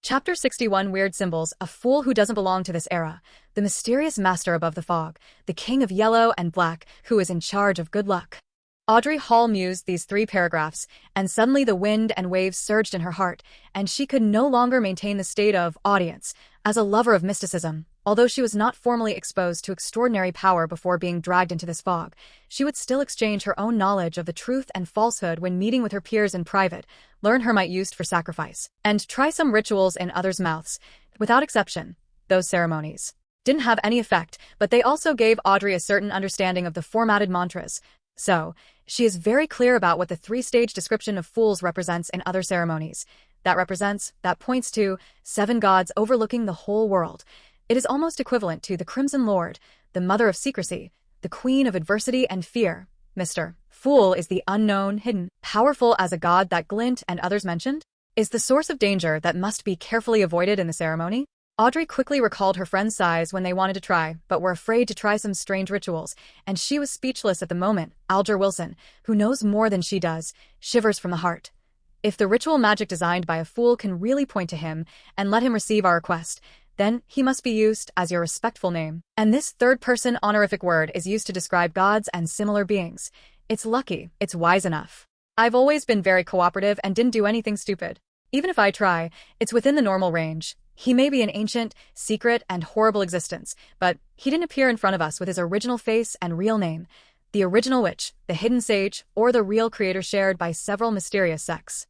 Chapter 61 Weird Symbols, a fool who doesn't belong to this era. The mysterious master above the fog, the king of yellow and black, who is in charge of good luck. Audrey Hall mused these 3 paragraphs, and suddenly the wind and waves surged in her heart, and she could no longer maintain the state of audience. As a lover of mysticism, although she was not formally exposed to extraordinary power before being dragged into this fog, she would still exchange her own knowledge of the truth and falsehood when meeting with her peers in private, learn hermite used for sacrifice, and try some rituals in others' mouths. Without exception, those ceremonies didn't have any effect, but they also gave Audrey a certain understanding of the formatted mantras. So, she is very clear about what the 3-stage description of fools represents in other ceremonies. That points to 7 gods overlooking the whole world. It is almost equivalent to the Crimson Lord, the mother of secrecy, the queen of adversity and fear. Mr. Fool is the unknown, hidden, powerful as a god that Glint and others mentioned, is the source of danger that must be carefully avoided in the ceremony. Audrey quickly recalled her friends' sighs when they wanted to try, but were afraid to try some strange rituals, and she was speechless at the moment. Alger Wilson, who knows more than she does, shivers from the heart. If the ritual magic designed by a fool can really point to him and let him receive our request, then he must be used as your respectful name. And this third-person honorific word is used to describe gods and similar beings. It's lucky, it's wise enough. I've always been very cooperative and didn't do anything stupid. Even if I try, it's within the normal range. He may be an ancient, secret, and horrible existence, but he didn't appear in front of us with his original face and real name. The original witch, the hidden sage, or the real creator shared by several mysterious sects.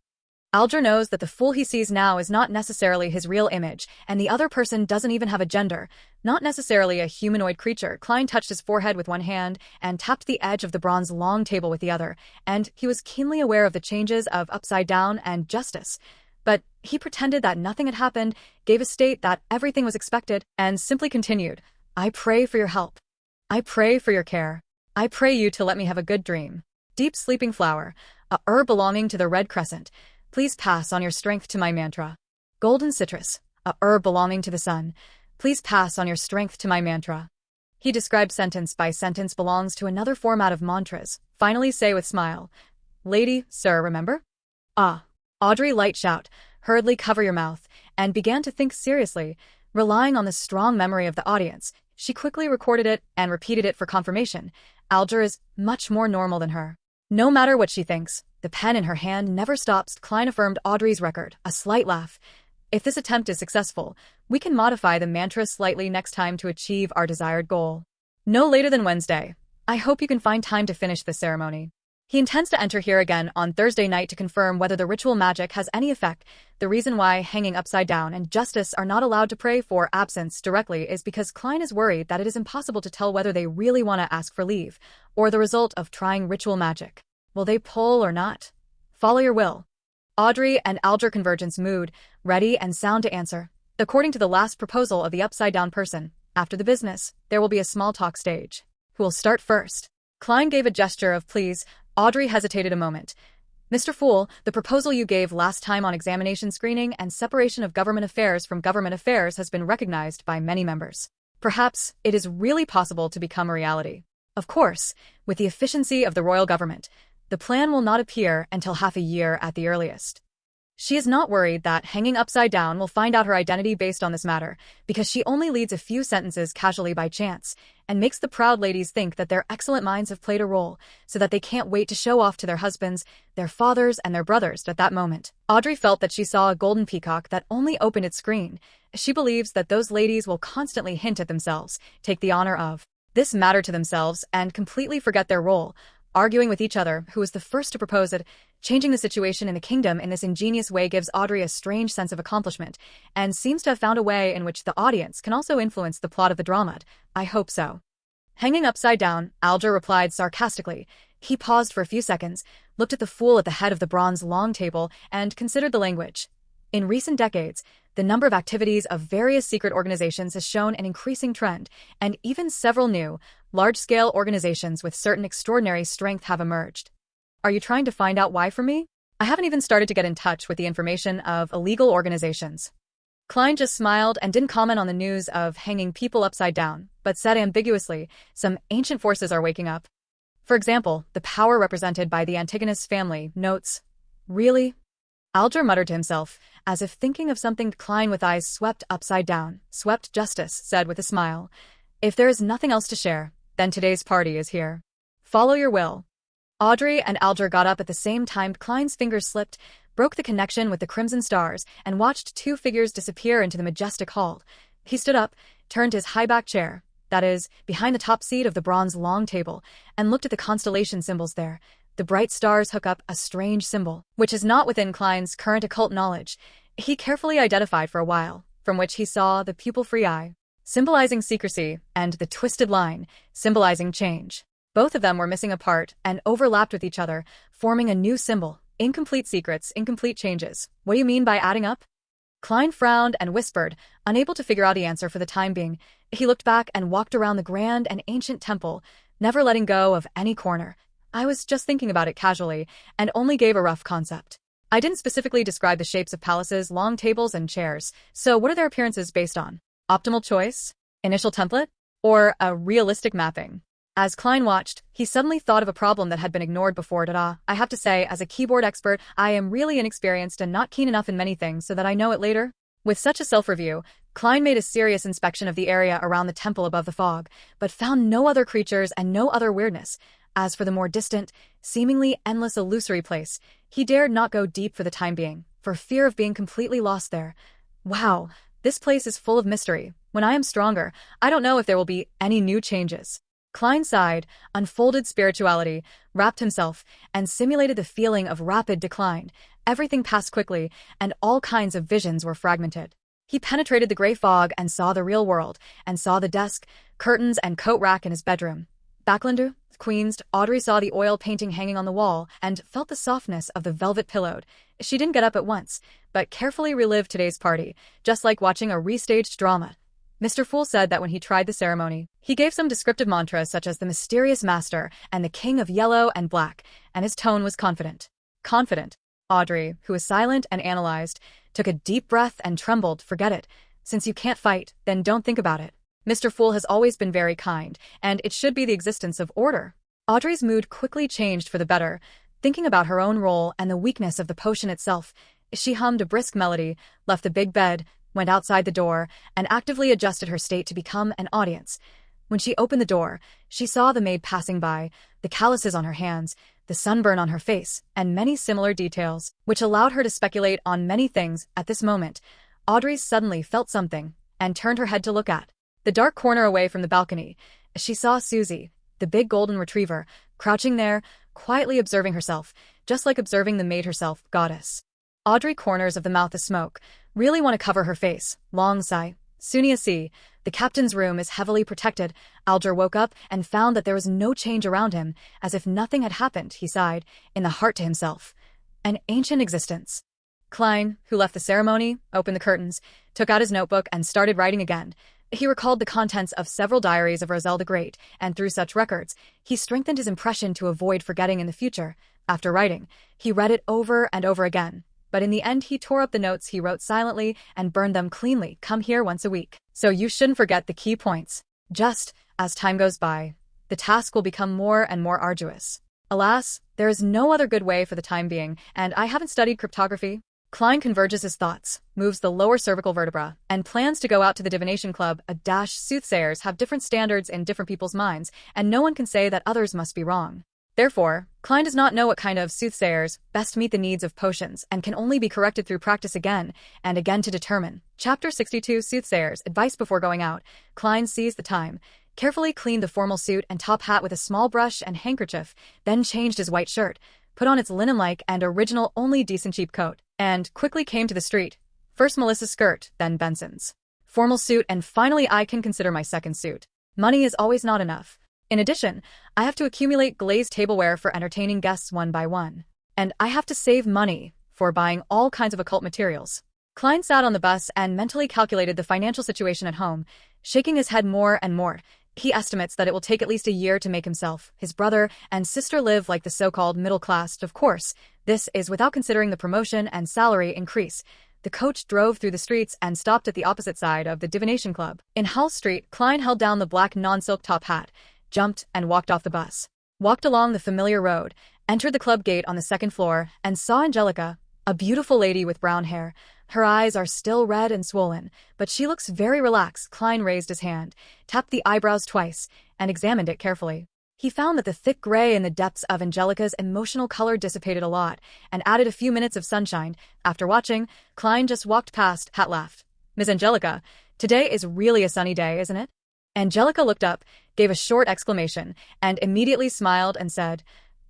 Alger knows that the fool he sees now is not necessarily his real image, and the other person doesn't even have a gender, not necessarily a humanoid creature. Klein touched his forehead with one hand and tapped the edge of the bronze long table with the other, and he was keenly aware of the changes of Upside Down and Justice. But he pretended that nothing had happened, gave a state that everything was expected, and simply continued, I pray for your help. I pray for your care. I pray you to let me have a good dream. Deep sleeping flower, a herb belonging to the Red Crescent. Please pass on your strength to my mantra. Golden citrus, a herb belonging to the sun. Please pass on your strength to my mantra. He described sentence by sentence belongs to another format of mantras. Finally say with smile, Lady, sir, remember? Ah. Audrey light shout, hurriedly cover your mouth, and began to think seriously. Relying on the strong memory of the audience, she quickly recorded it and repeated it for confirmation. Alger is much more normal than her. No matter what she thinks, the pen in her hand never stops. Klein affirmed Audrey's record, a slight laugh. If this attempt is successful, we can modify the mantra slightly next time to achieve our desired goal. No later than Wednesday. I hope you can find time to finish the ceremony. He intends to enter here again on Thursday night to confirm whether the ritual magic has any effect. The reason why Hanging Upside Down and Justice are not allowed to pray for absence directly is because Klein is worried that it is impossible to tell whether they really want to ask for leave, or the result of trying ritual magic. Will they pull or not? Follow your will. Audrey and Alger convergence mood, ready and sound to answer. According to the last proposal of the Upside Down person, after the business, there will be a small talk stage. Who will start first? Klein gave a gesture of please. Audrey hesitated a moment. Mr. Fool, the proposal you gave last time on examination screening and separation of government affairs from government affairs has been recognized by many members. Perhaps it is really possible to become a reality. Of course, with the efficiency of the royal government, the plan will not appear until half a year at the earliest. She is not worried that Hanging Upside Down will find out her identity based on this matter, because she only leads a few sentences casually by chance, and makes the proud ladies think that their excellent minds have played a role, so that they can't wait to show off to their husbands, their fathers, and their brothers at that moment. Audrey felt that she saw a golden peacock that only opened its screen. She believes that those ladies will constantly hint at themselves, take the honor of this matter to themselves, and completely forget their role, arguing with each other who was the first to propose it. Changing the situation in the kingdom in this ingenious way gives Audrey a strange sense of accomplishment, and seems to have found a way in which the audience can also influence the plot of the drama. I hope so. Hanging Upside Down, Alger replied sarcastically. He paused for a few seconds, looked at the fool at the head of the bronze long table, and considered the language. In recent decades, the number of activities of various secret organizations has shown an increasing trend, and even several new, large-scale organizations with certain extraordinary strength have emerged. Are you trying to find out why from me? I haven't even started to get in touch with the information of illegal organizations. Klein just smiled and didn't comment on the news of hanging people upside down, but said ambiguously, some ancient forces are waking up. For example, the power represented by the Antigonus family notes. Really? Alger muttered to himself, As if thinking of something, Klein, with eyes swept upside down, swept justice, said with a smile, "If there is nothing else to share, then today's party is here. Follow your will." Audrey and Alger got up at the same time. Klein's fingers slipped, broke the connection with the crimson stars, and watched two figures disappear into the majestic hall. He stood up, turned to his high-back chair, that is, behind the top seat of the bronze long table, and looked at the constellation symbols there. The bright stars hook up a strange symbol, which is not within Klein's current occult knowledge. He carefully identified for a while, from which he saw the pupil-free eye, symbolizing secrecy, and the twisted line, symbolizing change. Both of them were missing apart and overlapped with each other, forming a new symbol. Incomplete secrets, incomplete changes. What do you mean by adding up? Klein frowned and whispered, unable to figure out the answer for the time being. He looked back and walked around the grand and ancient temple, never letting go of any corner. "I was just thinking about it casually, and only gave a rough concept. I didn't specifically describe the shapes of palaces, long tables, and chairs, so what are their appearances based on? Optimal choice? Initial template? Or a realistic mapping?" As Klein watched, he suddenly thought of a problem that had been ignored before. I have to say, as a keyboard expert, I am really inexperienced and not keen enough in many things so that I know it later. With such a self-review, Klein made a serious inspection of the area around the temple above the fog, but found no other creatures and no other weirdness. As for the more distant, seemingly endless illusory place, he dared not go deep for the time being, for fear of being completely lost there. Wow, this place is full of mystery. When I am stronger, I don't know if there will be any new changes. Klein sighed, unfolded spirituality, wrapped himself, and simulated the feeling of rapid decline. Everything passed quickly, and all kinds of visions were fragmented. He penetrated the gray fog and saw the real world, and saw the desk, curtains, and coat rack in his bedroom. Backlandu, Queens, Audrey saw the oil painting hanging on the wall, and felt the softness of the velvet pillowed. She didn't get up at once, but carefully relived today's party, just like watching a restaged drama. Mr. Fool said that when he tried the ceremony, he gave some descriptive mantras such as the mysterious master and the king of yellow and black, and his tone was confident. Confident. Audrey, who was silent and analyzed, took a deep breath and trembled. "Forget it. Since you can't fight, then don't think about it. Mr. Fool has always been very kind, and it should be the existence of order." Audrey's mood quickly changed for the better, thinking about her own role and the weakness of the potion itself. She hummed a brisk melody, left the big bed, went outside the door, and actively adjusted her state to become an audience. When she opened the door, she saw the maid passing by, the calluses on her hands, the sunburn on her face, and many similar details, which allowed her to speculate on many things. At this moment, Audrey suddenly felt something, and turned her head to look at the dark corner away from the balcony. She saw Susie, the big golden retriever, crouching there, quietly observing herself, just like observing the maid herself, goddess. Audrey, corners of the mouth of smoke, really want to cover her face. Long sigh. Sunia see, the captain's room is heavily protected. Alger woke up and found that there was no change around him, as if nothing had happened. He sighed, in the heart to himself. An ancient existence. Klein, who left the ceremony, opened the curtains, took out his notebook and started writing again. He recalled the contents of several diaries of Roselle the Great, and through such records, he strengthened his impression to avoid forgetting in the future. After writing, he read it over and over again. But in the end he tore up the notes he wrote silently and burned them cleanly. "Come here once a week, so you shouldn't forget the key points. Just, as time goes by, the task will become more and more arduous. Alas, there is no other good way for the time being, and I haven't studied cryptography." Klein converges his thoughts, moves the lower cervical vertebra, and plans to go out to the divination club. Soothsayers have different standards in different people's minds, and no one can say that others must be wrong. Therefore, Klein does not know what kind of soothsayers best meet the needs of potions and can only be corrected through practice again and again to determine. Chapter 62 Soothsayers, Advice Before Going Out. Klein seized the time, carefully cleaned the formal suit and top hat with a small brush and handkerchief, then changed his white shirt, put on its linen-like and original only decent cheap coat, and quickly came to the street. First Melissa's skirt, then Benson's formal suit, and finally I can consider my second suit. Money is always not enough. In addition, I have to accumulate glazed tableware for entertaining guests one by one. And I have to save money for buying all kinds of occult materials. Klein sat on the bus and mentally calculated the financial situation at home, shaking his head more and more. He estimates that it will take at least a year to make himself, his brother, and sister live like the so-called middle class. Of course, this is without considering the promotion and salary increase. The coach drove through the streets and stopped at the opposite side of the divination club. In Hull Street, Klein held down the black non-silk top hat, jumped and walked off the bus, walked along the familiar road, entered the club gate on the second floor, and saw Angelica, a beautiful lady with brown hair, Her eyes are still red and swollen, but she looks very relaxed. Klein raised his hand, tapped the eyebrows twice, and examined it carefully. He found that the thick gray in the depths of Angelica's emotional color dissipated a lot, and added a few minutes of sunshine. After watching, Klein just walked past. Hat laughed. "Miss Angelica, today is really a sunny day, isn't it?" Angelica looked up, gave a short exclamation, and immediately smiled and said,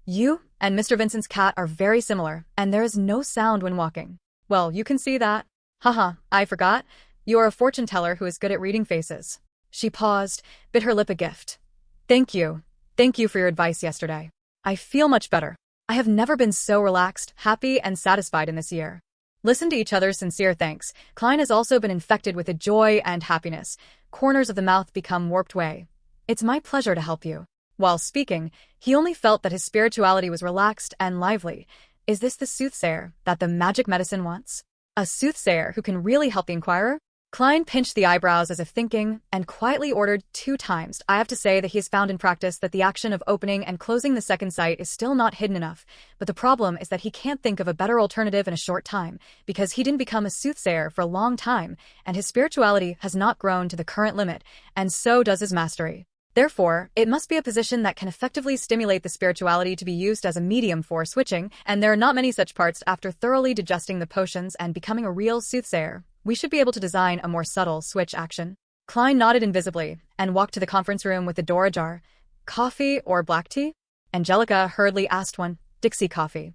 "You and Mr. Vincent's cat are very similar, and there is no sound when walking." "Well, you can see that." "Haha, I forgot. You are a fortune teller who is good at reading faces." She paused, bit her lip a gift. "Thank you. Thank you for your advice yesterday. I feel much better. I have never been so relaxed, happy, and satisfied in this year." Listen to each other's sincere thanks. Klein has also been infected with the joy and happiness. Corners of the mouth become warped way. "It's my pleasure to help you." While speaking, he only felt that his spirituality was relaxed and lively. Is this the soothsayer that the magic medicine wants? A soothsayer who can really help the inquirer? Klein pinched the eyebrows as if thinking, and quietly ordered 2 times. I have to say that he has found in practice that the action of opening and closing the second sight is still not hidden enough, but the problem is that he can't think of a better alternative in a short time, because he didn't become a soothsayer for a long time, and his spirituality has not grown to the current limit, and so does his mastery. Therefore, it must be a position that can effectively stimulate the spirituality to be used as a medium for switching, and there are not many such parts. After thoroughly digesting the potions and becoming a real soothsayer, we should be able to design a more subtle switch action. Klein nodded invisibly and walked to the conference room with the door ajar. "Coffee or black tea?" Angelica hurriedly asked one. "Dixie coffee."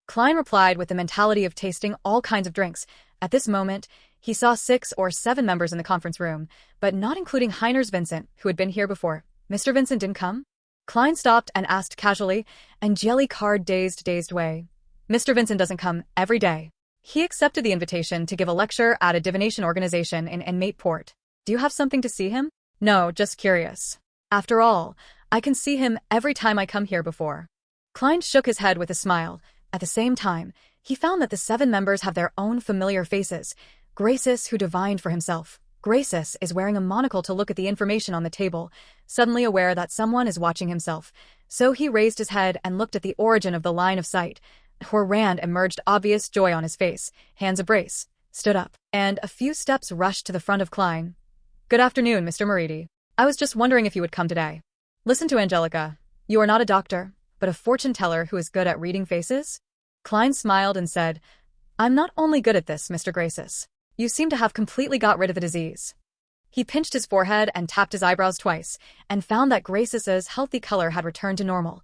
Klein replied with the mentality of tasting all kinds of drinks. At this moment, he saw 6 or 7 members in the conference room, but not including Heiners Vincent, who had been here before. "Mr. Vincent didn't come?" Klein stopped and asked casually, Angelica dazed way. "Mr. Vincent doesn't come every day. He accepted the invitation to give a lecture at a divination organization in Mateport. Do you have something to see him?" "No, just curious. After all, I can see him every time I come here before." Klein shook his head with a smile. At the same time, he found that the 7 members have their own familiar faces. Graces, who divined for himself. Graces is wearing a monocle to look at the information on the table, suddenly aware that someone is watching himself. So he raised his head and looked at the origin of the line of sight. Rand emerged, obvious joy on his face, hands abrace, stood up, and a few steps rushed to the front of Klein. "Good afternoon, Mr. Meridi. I was just wondering if you would come today." "Listen to Angelica. You are not a doctor, but a fortune teller who is good at reading faces?" Klein smiled and said, "I'm not only good at this, Mr. Graces. You seem to have completely got rid of the disease." He pinched his forehead and tapped his eyebrows twice, and found that Graces's healthy color had returned to normal.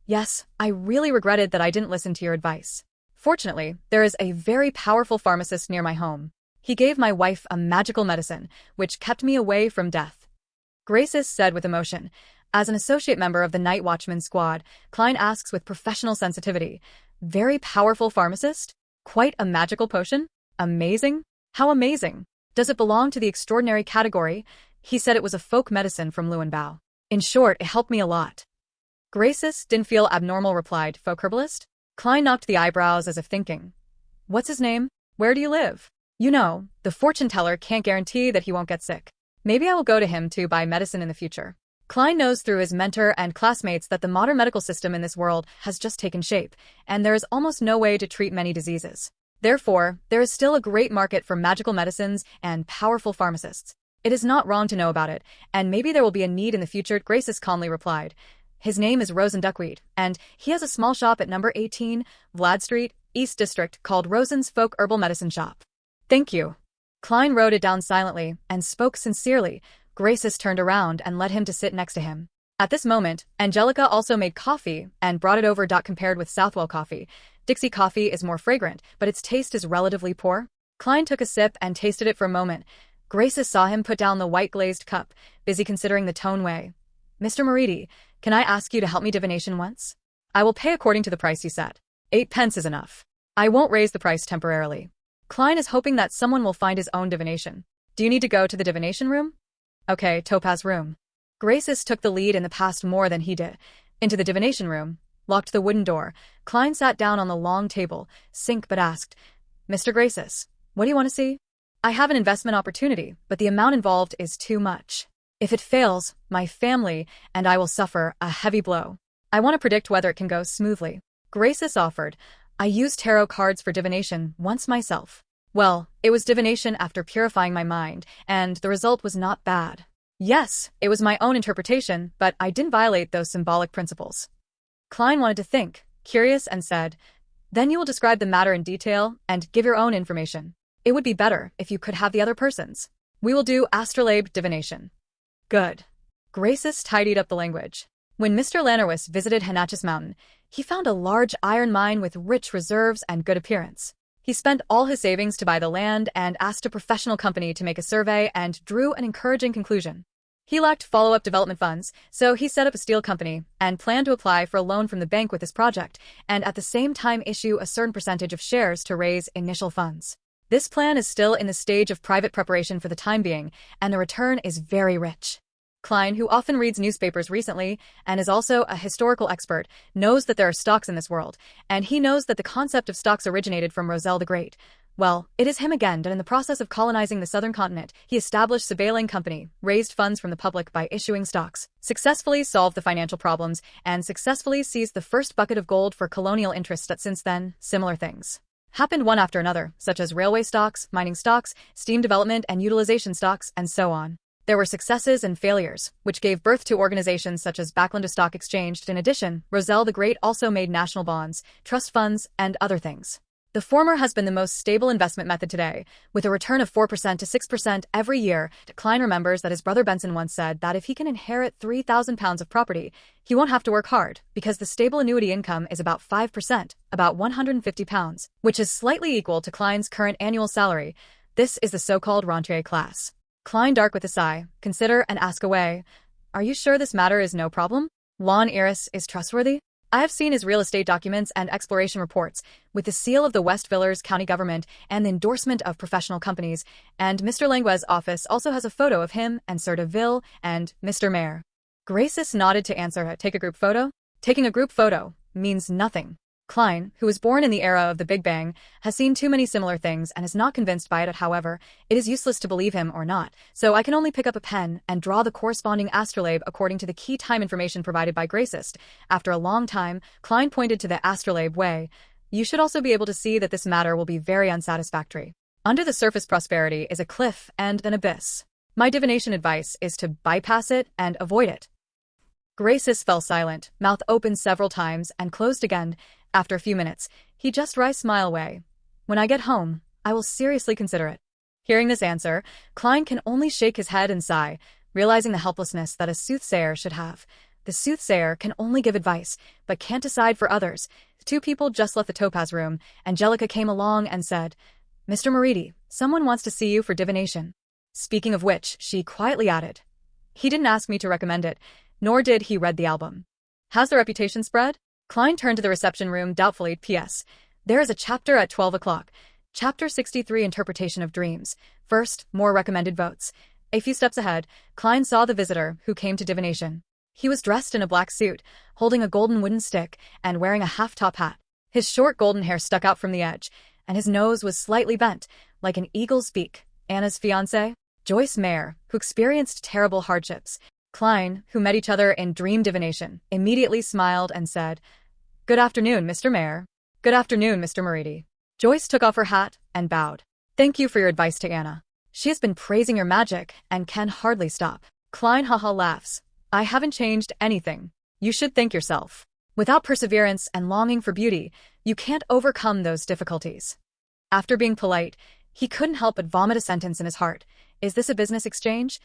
"Yes, I really regretted that I didn't listen to your advice. Fortunately, there is a very powerful pharmacist near my home. He gave my wife a magical medicine, which kept me away from death." Graces said with emotion. As an associate member of the Night Watchman squad, Klein asks with professional sensitivity, "Very powerful pharmacist? Quite a magical potion? Amazing? How amazing? Does it belong to the extraordinary category?" He said it was a folk medicine from Luanbao. "In short, it helped me a lot." Graces didn't feel abnormal, replied. "Folk herbalist?" Klein knocked the eyebrows as if thinking. "What's his name? Where do you live?" "You know, the fortune teller can't guarantee that he won't get sick. Maybe I will go to him to buy medicine in the future." Klein knows through his mentor and classmates that the modern medical system in this world has just taken shape, and there is almost no way to treat many diseases. Therefore, there is still a great market for magical medicines and powerful pharmacists. It is not wrong to know about it, and maybe there will be a need in the future, Graces calmly replied. "His name is Rosen Duckweed, and he has a small shop at number 18, Vlad Street, East District, called Rosen's Folk Herbal Medicine Shop." "Thank you." Klein wrote it down silently and spoke sincerely. Graces turned around and led him to sit next to him. At this moment, Angelica also made coffee and brought it over. Compared with Southwell coffee, Dixie coffee is more fragrant, but its taste is relatively poor. Klein took a sip and tasted it for a moment. Graces saw him put down the white glazed cup, busy considering the tone way. "Mr. Meridi, can I ask you to help me divination once?" "I will pay according to the price you set. 8 pence is enough. I won't raise the price temporarily." Klein is hoping that someone will find his own divination. "Do you need to go to the divination room?" "Okay, Topaz room." Graces took the lead in the past more than he did. Into the divination room, locked the wooden door. Klein sat down on the long table, sink but asked, "Mr. Graces, what do you want to see?" "I have an investment opportunity, but the amount involved is too much. If it fails, my family and I will suffer a heavy blow. I want to predict whether it can go smoothly." Graces offered, "I used tarot cards for divination once myself. Well, it was divination after purifying my mind, and the result was not bad. Yes, it was my own interpretation, but I didn't violate those symbolic principles. Klein wanted to think, curious, and said, "Then you will describe the matter in detail and give your own information. It would be better if you could have the other person's. We will do astrolabe divination." Good. Gracis tidied up the language. When Mr. Lannerwis visited Hanachis Mountain, he found a large iron mine with rich reserves and good appearance. He spent all his savings to buy the land and asked a professional company to make a survey and drew an encouraging conclusion. He lacked follow-up development funds, so he set up a steel company and planned to apply for a loan from the bank with this project and at the same time issue a certain percentage of shares to raise initial funds. This plan is still in the stage of private preparation for the time being, and the return is very rich. Klein, who often reads newspapers recently and is also a historical expert, knows that there are stocks in this world, and he knows that the concept of stocks originated from Roselle the Great. Well, it is him again that in the process of colonizing the southern continent, he established Sabailing Company, raised funds from the public by issuing stocks, successfully solved the financial problems, and successfully seized the first bucket of gold for colonial interests that since then, similar things happened one after another, such as railway stocks, mining stocks, steam development and utilization stocks, and so on. There were successes and failures, which gave birth to organizations such as Backlanda Stock Exchange. In addition, Roselle the Great also made national bonds, trust funds, and other things. The former has been the most stable investment method today, with a return of 4% to 6% every year. Klein remembers that his brother Benson once said that if he can inherit 3,000 pounds of property, he won't have to work hard, because the stable annuity income is about 5%, about 150 pounds, which is slightly equal to Klein's current annual salary. This is the so-called rentier class. Klein dark with a sigh, consider and ask away. Are you sure this matter is no problem? Lon Iris is trustworthy? I have seen his real estate documents and exploration reports, with the seal of the West Villars County government and the endorsement of professional companies, and Mr. Langlois' office also has a photo of him and Sir de Ville and Mr. Mayor. Gracis nodded to answer, take a group photo? Taking a group photo means nothing. Klein, who was born in the era of the Big Bang, has seen too many similar things and is not convinced by it. However, it is useless to believe him or not, so I can only pick up a pen and draw the corresponding astrolabe according to the key time information provided by Gracis. After a long time, Klein pointed to the astrolabe way. You should also be able to see that this matter will be very unsatisfactory. Under the surface prosperity is a cliff and an abyss. My divination advice is to bypass it and avoid it. Gracis fell silent, mouth opened several times and closed again. After a few minutes, he just wry smile way. When I get home, I will seriously consider it. Hearing this answer, Klein can only shake his head and sigh, realizing the helplessness that a soothsayer should have. The soothsayer can only give advice, but can't decide for others. Two people just left the Topaz room. Angelica came along and said, "Mr. Meridi, someone wants to see you for divination." Speaking of which, she quietly added, "He didn't ask me to recommend it, nor did he read the album." Has the reputation spread? Klein turned to the reception room doubtfully. P.S. There is a chapter at 12 o'clock. Chapter 63, Interpretation of Dreams. First, more recommended votes. A few steps ahead, Klein saw the visitor who came to divination. He was dressed in a black suit, holding a golden wooden stick, and wearing a half-top hat. His short golden hair stuck out from the edge, and his nose was slightly bent, like an eagle's beak. Anna's fiancé, Joyce Mayer, who experienced terrible hardships. Klein, who met each other in dream divination, immediately smiled and said, "Good afternoon, Mr. Mayor." "Good afternoon, Mr. Meridi." Joyce took off her hat and bowed. "Thank you for your advice to Anna. She has been praising your magic and can hardly stop." Klein haha laughs. "I haven't changed anything. You should thank yourself. Without perseverance and longing for beauty, you can't overcome those difficulties." After being polite, he couldn't help but vomit a sentence in his heart. Is this a business exchange?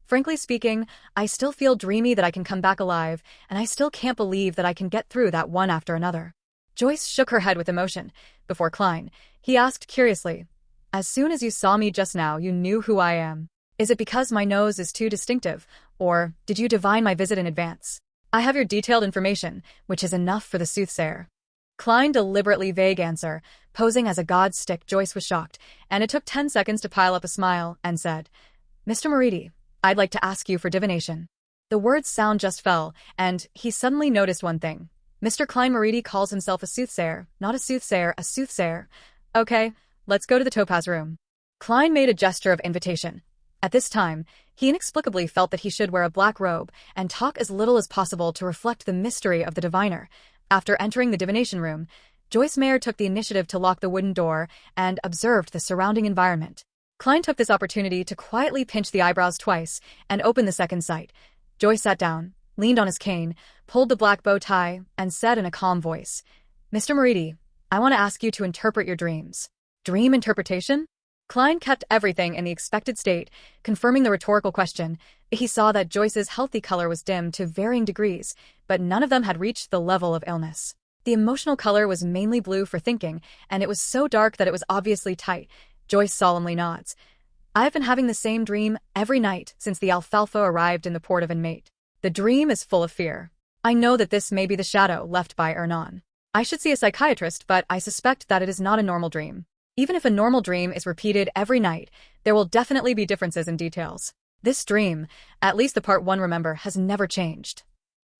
Frankly speaking, I still feel dreamy that I can come back alive, and I still can't believe that I can get through that one after another. Joyce shook her head with emotion. Before Klein, he asked curiously, "As soon as you saw me just now, you knew who I am. Is it because my nose is too distinctive, or did you divine my visit in advance? I have your detailed information, which is enough for the soothsayer." Klein deliberately vague answer, posing as a god stick. Joyce was shocked, and it took 10 seconds to pile up a smile, and said, "Mr. Meridi, I'd like to ask you for divination." The word's sound just fell, and he suddenly noticed one thing. Mr. Klein Meridi calls himself a soothsayer, not a soothsayer, a soothsayer. Okay, let's go to the Topaz room. Klein made a gesture of invitation. At this time, he inexplicably felt that he should wear a black robe and talk as little as possible to reflect the mystery of the diviner. After entering the divination room, Joyce Mayer took the initiative to lock the wooden door and observed the surrounding environment. Klein took this opportunity to quietly pinch the eyebrows twice and open the second sight. Joyce sat down, leaned on his cane, pulled the black bow tie, and said in a calm voice, "Mr. Moridi, I want to ask you to interpret your dreams." Dream interpretation? Klein kept everything in the expected state, confirming the rhetorical question. He saw that Joyce's healthy color was dim to varying degrees, but none of them had reached the level of illness. The emotional color was mainly blue for thinking, and it was so dark that it was obviously tight. Joyce solemnly nods. "I've been having the same dream every night since the Alfalfa arrived in the port of Enmate. The dream is full of fear. I know that this may be the shadow left by Ernan. I should see a psychiatrist, but I suspect that it is not a normal dream. Even if a normal dream is repeated every night, there will definitely be differences in details. This dream, at least the part one remember, has never changed."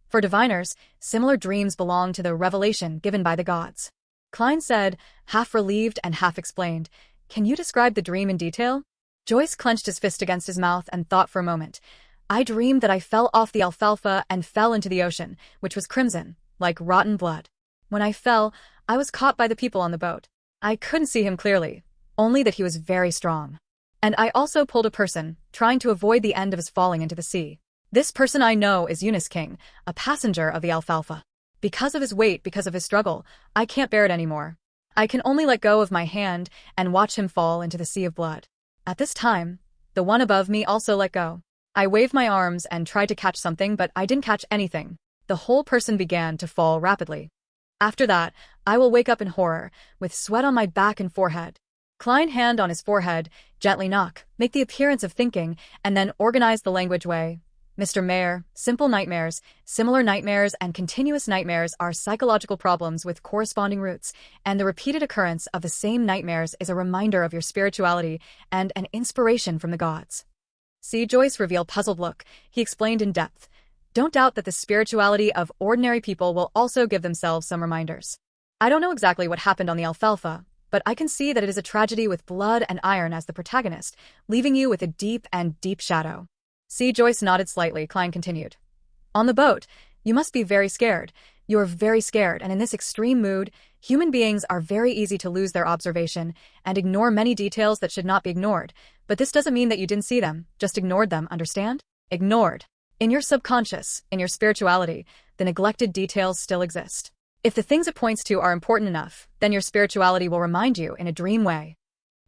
For diviners, similar dreams belong to the revelation given by the gods. Klein said, half relieved and half explained, "Can you describe the dream in detail?" Joyce clenched his fist against his mouth and thought for a moment. "I dreamed that I fell off the Alfalfa and fell into the ocean, which was crimson, like rotten blood. When I fell, I was caught by the people on the boat. I couldn't see him clearly, only that he was very strong. And I also pulled a person, trying to avoid the end of his falling into the sea. This person I know is Eunice King, a passenger of the Alfalfa. Because of his weight, because of his struggle, I can't bear it anymore. I can only let go of my hand and watch him fall into the sea of blood. At this time, the one above me also let go. I waved my arms and tried to catch something, but I didn't catch anything. The whole person began to fall rapidly. After that, I will wake up in horror, with sweat on my back and forehead." Klein hand on his forehead, gently knock, make the appearance of thinking, and then organize the language way. "Mr. Mayer, simple nightmares, similar nightmares, and continuous nightmares are psychological problems with corresponding roots, and the repeated occurrence of the same nightmares is a reminder of your spirituality and an inspiration from the gods." See Joyce reveal puzzled look. He explained in depth. "Don't doubt that the spirituality of ordinary people will also give themselves some reminders. I don't know exactly what happened on the Alfalfa, but I can see that it is a tragedy with blood and iron as the protagonist, leaving you with a deep and deep shadow." See Joyce nodded slightly. Klein continued. "On the boat, you must be very scared. You're very scared, and in this extreme mood, human beings are very easy to lose their observation and ignore many details that should not be ignored. But this doesn't mean that you didn't see them, just ignored them, understand? Ignored. In your subconscious, in your spirituality, the neglected details still exist. If the things it points to are important enough, then your spirituality will remind you in a dream way.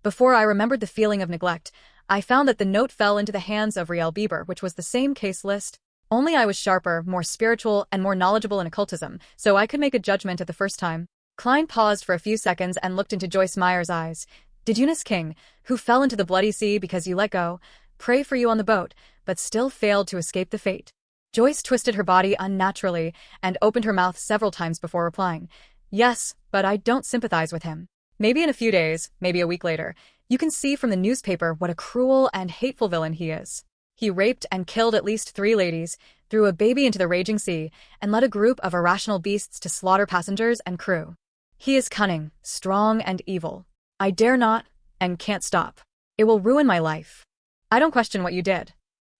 Before I remembered the feeling of neglect, I found that the note fell into the hands of Riel Bieber, which was the same case list. Only I was sharper, more spiritual, and more knowledgeable in occultism, so I could make a judgment at the first time." Klein paused for a few seconds and looked into Joyce Meyer's eyes. "Did Eunice King, who fell into the bloody sea because you let go, pray for you on the boat, but still failed to escape the fate?" Joyce twisted her body unnaturally and opened her mouth several times before replying. "Yes, but I don't sympathize with him. Maybe in a few days, maybe a week later, you can see from the newspaper what a cruel and hateful villain he is. He raped and killed at least 3 ladies, threw a baby into the raging sea, and led a group of irrational beasts to slaughter passengers and crew. He is cunning, strong, and evil. I dare not, and can't stop. It will ruin my life. I don't question what you did."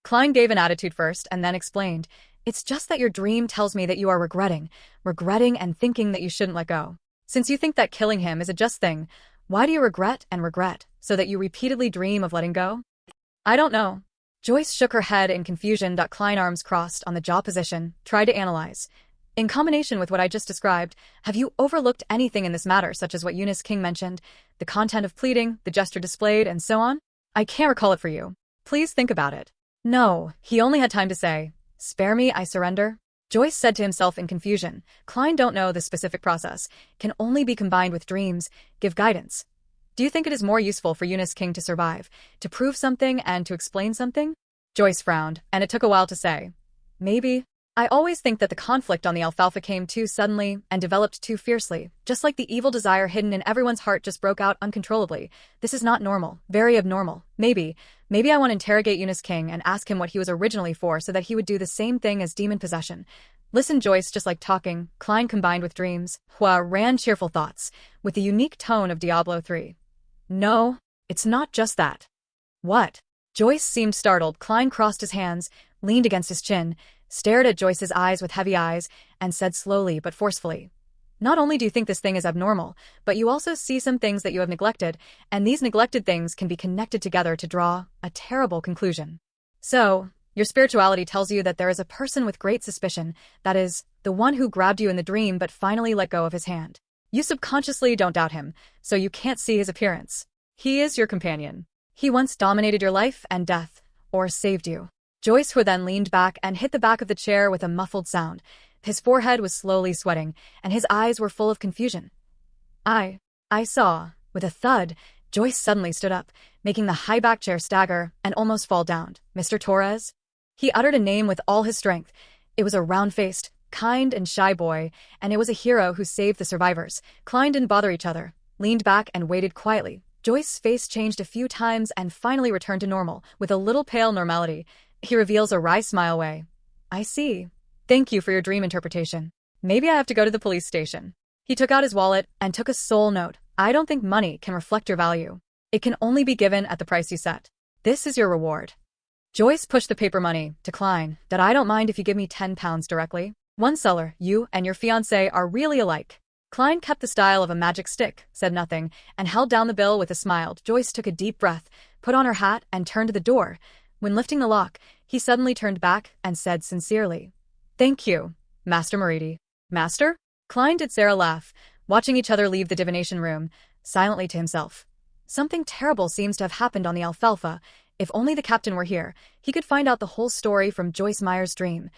Klein gave an attitude first and then explained, "It's just that your dream tells me that you are regretting and thinking that you shouldn't let go. Since you think that killing him is a just thing, why do you regret and regret, so that you repeatedly dream of letting go?" "I don't know." Joyce shook her head in confusion. Klein, arms crossed on the jaw position, tried to analyze. "In combination with what I just described, have you overlooked anything in this matter, such as what Eunice King mentioned, the content of pleading, the gesture displayed, and so on? I can't recall it for you. Please think about it." "No," he only had time to say. "Spare me, I surrender." Joyce said to himself in confusion. Klein don't know the specific process, can only be combined with dreams, give guidance. "Do you think it is more useful for Eunice King to survive, to prove something and to explain something?" Joyce frowned, and it took a while to say. "Maybe. I always think that the conflict on the Alfalfa came too suddenly and developed too fiercely, just like the evil desire hidden in everyone's heart just broke out uncontrollably. This is not normal, very abnormal. Maybe I want to interrogate Eunice King and ask him what he was originally for so that he would do the same thing as demon possession." Listen, Joyce, just like talking, Klein combined with dreams. Hua ran cheerful thoughts, with the unique tone of Diablo 3. "No, it's not just that." "What?" Joyce seemed startled. Klein crossed his hands, leaned against his chin, stared at Joyce's eyes with heavy eyes, and said slowly but forcefully, Not only do you think this thing is abnormal, but you also see some things that you have neglected, and these neglected things can be connected together to draw a terrible conclusion. So, your spirituality tells you that there is a person with great suspicion, that is, the one who grabbed you in the dream but finally let go of his hand. You subconsciously don't doubt him, so you can't see his appearance. He is your companion. He once dominated your life and death, or saved you. Joyce then leaned back and hit the back of the chair with a muffled sound. His forehead was slowly sweating, and his eyes were full of confusion. I saw. With a thud, Joyce suddenly stood up, making the high-backed chair stagger and almost fall down. Mr. Torres? He uttered a name with all his strength. It was a round-faced, kind and shy boy, and it was a hero who saved the survivors. Klein didn't bother each other, leaned back and waited quietly. Joyce's face changed a few times and finally returned to normal, with a little pale normality. He reveals a wry smile way. I see. Thank you for your dream interpretation. Maybe I have to go to the police station. He took out his wallet and took a soul note. I don't think money can reflect your value. It can only be given at the price you set. This is your reward. Joyce pushed the paper money to Klein. That I don't mind if you give me £10 directly. One seller, you and your fiancé are really alike. Klein kept the style of a magic stick, said nothing, and held down the bill with a smile. Joyce took a deep breath, put on her hat, and turned to the door. When lifting the lock, he suddenly turned back and said sincerely, Thank you, Master Meridi. Master? Klein did Sarah laugh, watching each other leave the divination room, silently to himself. Something terrible seems to have happened on the Alfalfa. If only the captain were here, he could find out the whole story from Joyce Meyer's dream.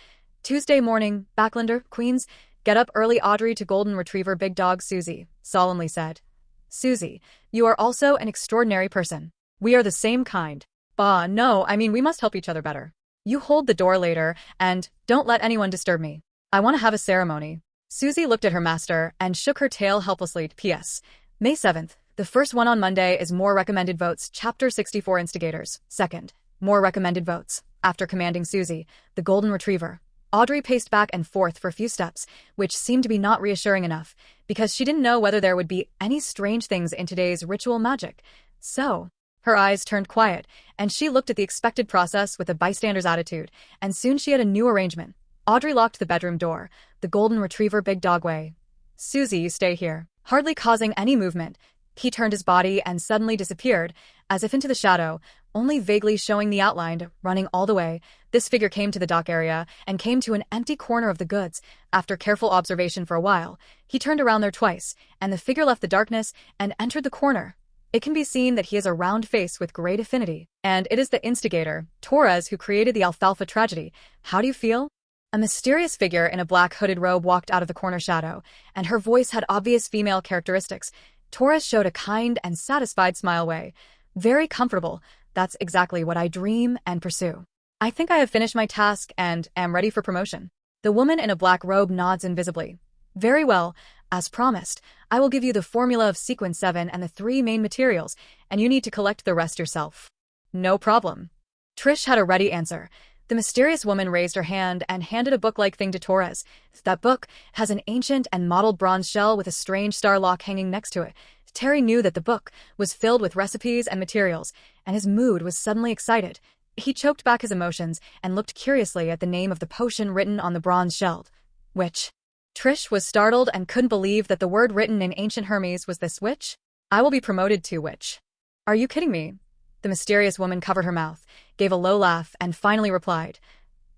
Tuesday morning, Backlander, Queens. Get up early, Audrey to Golden Retriever Big Dog Susie, solemnly said. Susie, you are also an extraordinary person. We are the same kind. Bah, no, I mean we must help each other better. You hold the door later, and don't let anyone disturb me. I want to have a ceremony. Susie looked at her master and shook her tail helplessly. P.S. May 7th. The first one on Monday is more recommended votes. Chapter 64 Instigators. Second, more recommended votes. After commanding Susie, the Golden Retriever, Audrey paced back and forth for a few steps, which seemed to be not reassuring enough, because she didn't know whether there would be any strange things in today's ritual magic. So, her eyes turned quiet, and she looked at the expected process with a bystander's attitude, and soon she had a new arrangement. Audrey locked the bedroom door, the Golden Retriever Big Dog way. Susie, you stay here. Hardly causing any movement, he turned his body and suddenly disappeared, as if into the shadow, only vaguely showing the outline, running all the way. This figure came to the dock area and came to an empty corner of the goods. After careful observation for a while, he turned around there twice, and the figure left the darkness and entered the corner. It can be seen that he has a round face with great affinity, and it is the instigator, Torres, who created the Alfalfa tragedy. How do you feel? A mysterious figure in a black hooded robe walked out of the corner shadow, and her voice had obvious female characteristics. Torres showed a kind and satisfied smile way. Very comfortable. That's exactly what I dream and pursue. I think I have finished my task and am ready for promotion. The woman in a black robe nods invisibly. Very well. As promised, I will give you the formula of sequence 7 and the 3 main materials, and you need to collect the rest yourself. No problem. Trish had a ready answer. The mysterious woman raised her hand and handed a book-like thing to Torres. That book has an ancient and mottled bronze shell with a strange star lock hanging next to it. Terry knew that the book was filled with recipes and materials, and his mood was suddenly excited. He choked back his emotions and looked curiously at the name of the potion written on the bronze shell. Witch. Trish was startled and couldn't believe that the word written in ancient Hermes was this witch. I will be promoted to witch. Are you kidding me? The mysterious woman covered her mouth, gave a low laugh, and finally replied,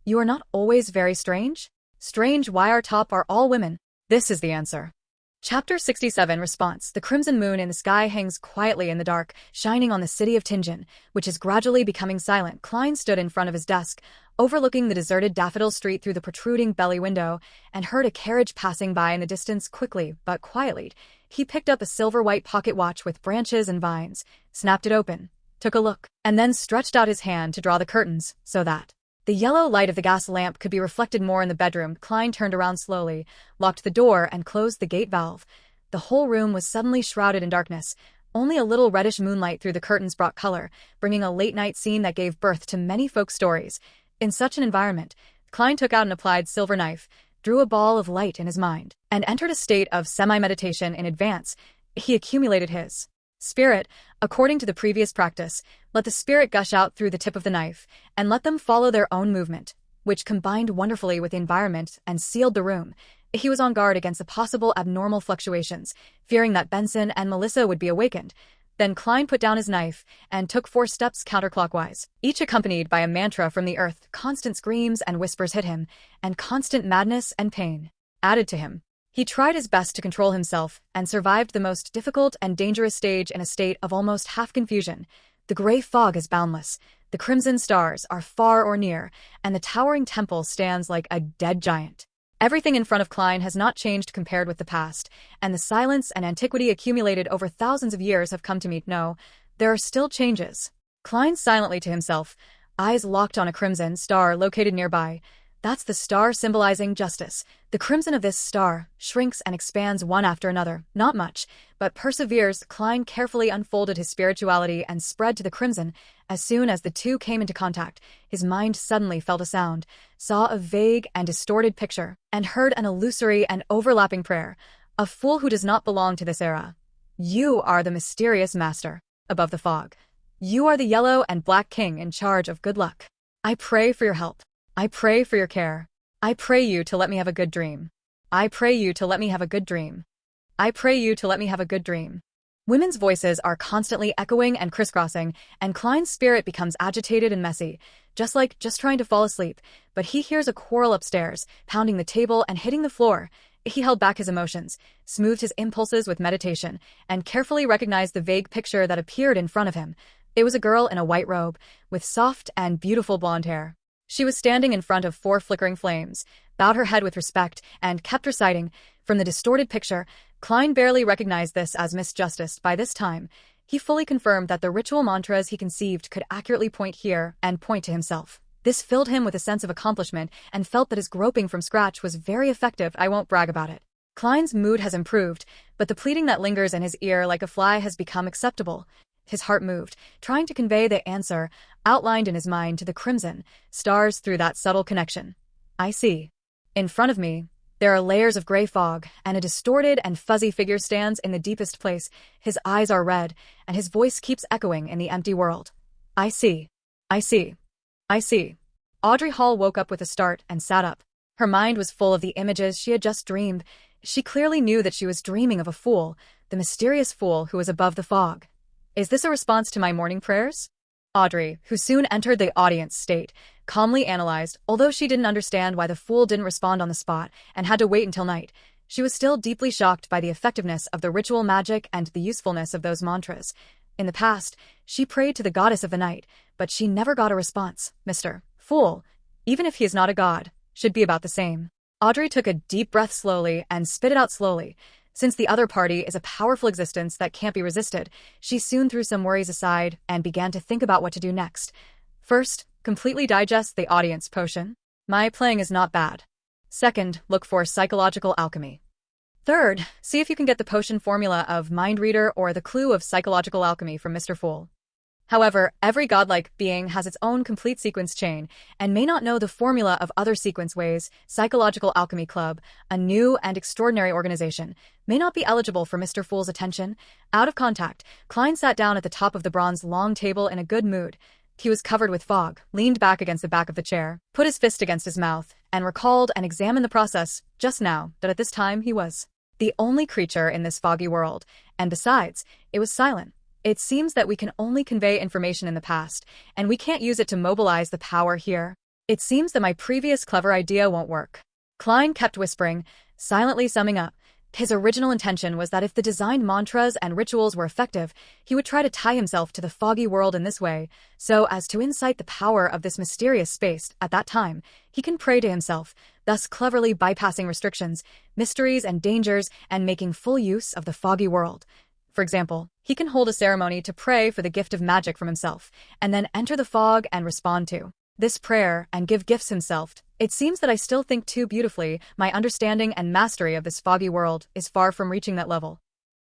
You are not always very strange? Strange why our top are all women. This is the answer. Chapter 67 Response. The crimson moon in the sky hangs quietly in the dark, shining on the city of Tingen, which is gradually becoming silent. Klein stood in front of his desk, overlooking the deserted Daffodil Street through the protruding belly window, and heard a carriage passing by in the distance. Quickly, but quietly, he picked up a silver-white pocket watch with branches and vines, snapped it open, took a look, and then stretched out his hand to draw the curtains, so that the yellow light of the gas lamp could be reflected more in the bedroom. Klein turned around slowly, locked the door, and closed the gate valve. The whole room was suddenly shrouded in darkness. Only a little reddish moonlight through the curtains brought color, bringing a late-night scene that gave birth to many folk stories. In such an environment, Klein took out an applied silver knife, drew a ball of light in his mind, and entered a state of semi-meditation in advance. He accumulated his spirit. According to the previous practice, let the spirit gush out through the tip of the knife, and let them follow their own movement, which combined wonderfully with the environment and sealed the room. He was on guard against the possible abnormal fluctuations, fearing that Benson and Melissa would be awakened. Then Klein put down his knife and took 4 steps counterclockwise, each accompanied by a mantra from the earth. Constant screams and whispers hit him, and constant madness and pain added to him. He tried his best to control himself and survived the most difficult and dangerous stage in a state of almost half-confusion. The gray fog is boundless, the crimson stars are far or near, and the towering temple stands like a dead giant. Everything in front of Klein has not changed compared with the past, and the silence and antiquity accumulated over thousands of years have come to meet no, there are still changes. Klein silently to himself, eyes locked on a crimson star located nearby. That's the star symbolizing justice. The crimson of this star shrinks and expands one after another, not much, but perseveres. Klein carefully unfolded his spirituality and spread to the crimson. As soon as the two came into contact, his mind suddenly felt a sound, saw a vague and distorted picture, and heard an illusory and overlapping prayer. A fool who does not belong to this era. You are the mysterious master, above the fog. You are the yellow and black king in charge of good luck. I pray for your help. I pray for your care. I pray you to let me have a good dream. I pray you to let me have a good dream. I pray you to let me have a good dream. Women's voices are constantly echoing and crisscrossing, and Klein's spirit becomes agitated and messy, just trying to fall asleep. But he hears a quarrel upstairs, pounding the table and hitting the floor. He held back his emotions, smoothed his impulses with meditation, and carefully recognized the vague picture that appeared in front of him. It was a girl in a white robe, with soft and beautiful blonde hair. She was standing in front of 4 flickering flames, bowed her head with respect, and kept reciting. From the distorted picture, Klein barely recognized this as Miss Justice. By this time, he fully confirmed that the ritual mantras he conceived could accurately point here and point to himself. This filled him with a sense of accomplishment and felt that his groping from scratch was very effective. I won't brag about it. Klein's mood has improved, but the pleading that lingers in his ear like a fly has become acceptable. His heart moved, trying to convey the answer, outlined in his mind, to the crimson stars through that subtle connection. I see. In front of me, there are layers of gray fog, and a distorted and fuzzy figure stands in the deepest place. His eyes are red, and his voice keeps echoing in the empty world. I see. I see. I see. Audrey Hall woke up with a start and sat up. Her mind was full of the images she had just dreamed. She clearly knew that she was dreaming of a fool, the mysterious fool who was above the fog. Is this a response to my morning prayers? Audrey, who soon entered the audience state, calmly analyzed. Although she didn't understand why the fool didn't respond on the spot and had to wait until night, she was still deeply shocked by the effectiveness of the ritual magic and the usefulness of those mantras. In the past, she prayed to the goddess of the night, but she never got a response. Mr. Fool, even if he is not a god, should be about the same. Audrey took a deep breath slowly and spit it out slowly. Since the other party is a powerful existence that can't be resisted, she soon threw some worries aside and began to think about what to do next. First, completely digest the audience potion. My playing is not bad. Second, look for psychological alchemy. Third, see if you can get the potion formula of Mind Reader or the clue of psychological alchemy from Mr. Fool. However, every godlike being has its own complete sequence chain and may not know the formula of other sequence ways. Psychological Alchemy Club, a new and extraordinary organization, may not be eligible for Mr. Fool's attention. Out of contact, Klein sat down at the top of the bronze long table in a good mood. He was covered with fog, leaned back against the back of the chair, put his fist against his mouth, and recalled and examined the process just now that at this time he was the only creature in this foggy world, and besides, it was silent. It seems that we can only convey information in the past, and we can't use it to mobilize the power here. It seems that my previous clever idea won't work. Klein kept whispering, silently summing up. His original intention was that if the designed mantras and rituals were effective, he would try to tie himself to the foggy world in this way, so as to incite the power of this mysterious space. At that time, he can pray to himself, thus cleverly bypassing restrictions, mysteries, and dangers, and making full use of the foggy world. For example, he can hold a ceremony to pray for the gift of magic from himself, and then enter the fog and respond to this prayer and give gifts himself. It seems that I still think too beautifully. My understanding and mastery of this foggy world is far from reaching that level.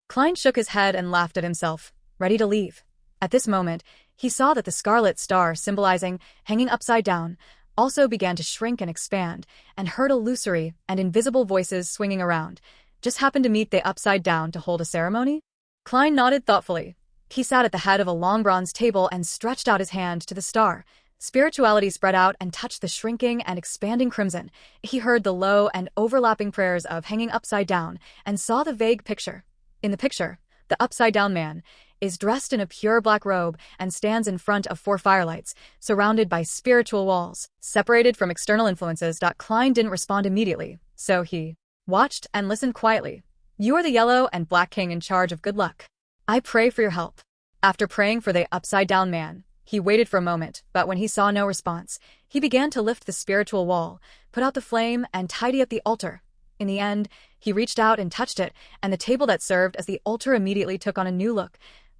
Klein shook his head and laughed at himself, ready to leave. At this moment, he saw that the scarlet star symbolizing hanging upside down also began to shrink and expand, and heard illusory and invisible voices swinging around. Just happened to meet the upside down to hold a ceremony? Klein nodded thoughtfully. He sat at the head of a long bronze table and stretched out his hand to the star. Spirituality spread out and touched the shrinking and expanding crimson. He heard the low and overlapping prayers of hanging upside down and saw the vague picture. In the picture, the upside-down man is dressed in a pure black robe and stands in front of 4 firelights, surrounded by spiritual walls. Separated from external influences, Klein didn't respond immediately, so he watched and listened quietly. You are the yellow and black king in charge of good luck. I pray for your help. After praying for the upside-down man, he waited for a moment, but when he saw no response, he began to lift the spiritual wall, put out the flame, and tidy up the altar. In the end, he reached out and touched it, and the table that served as the altar immediately took on a new look.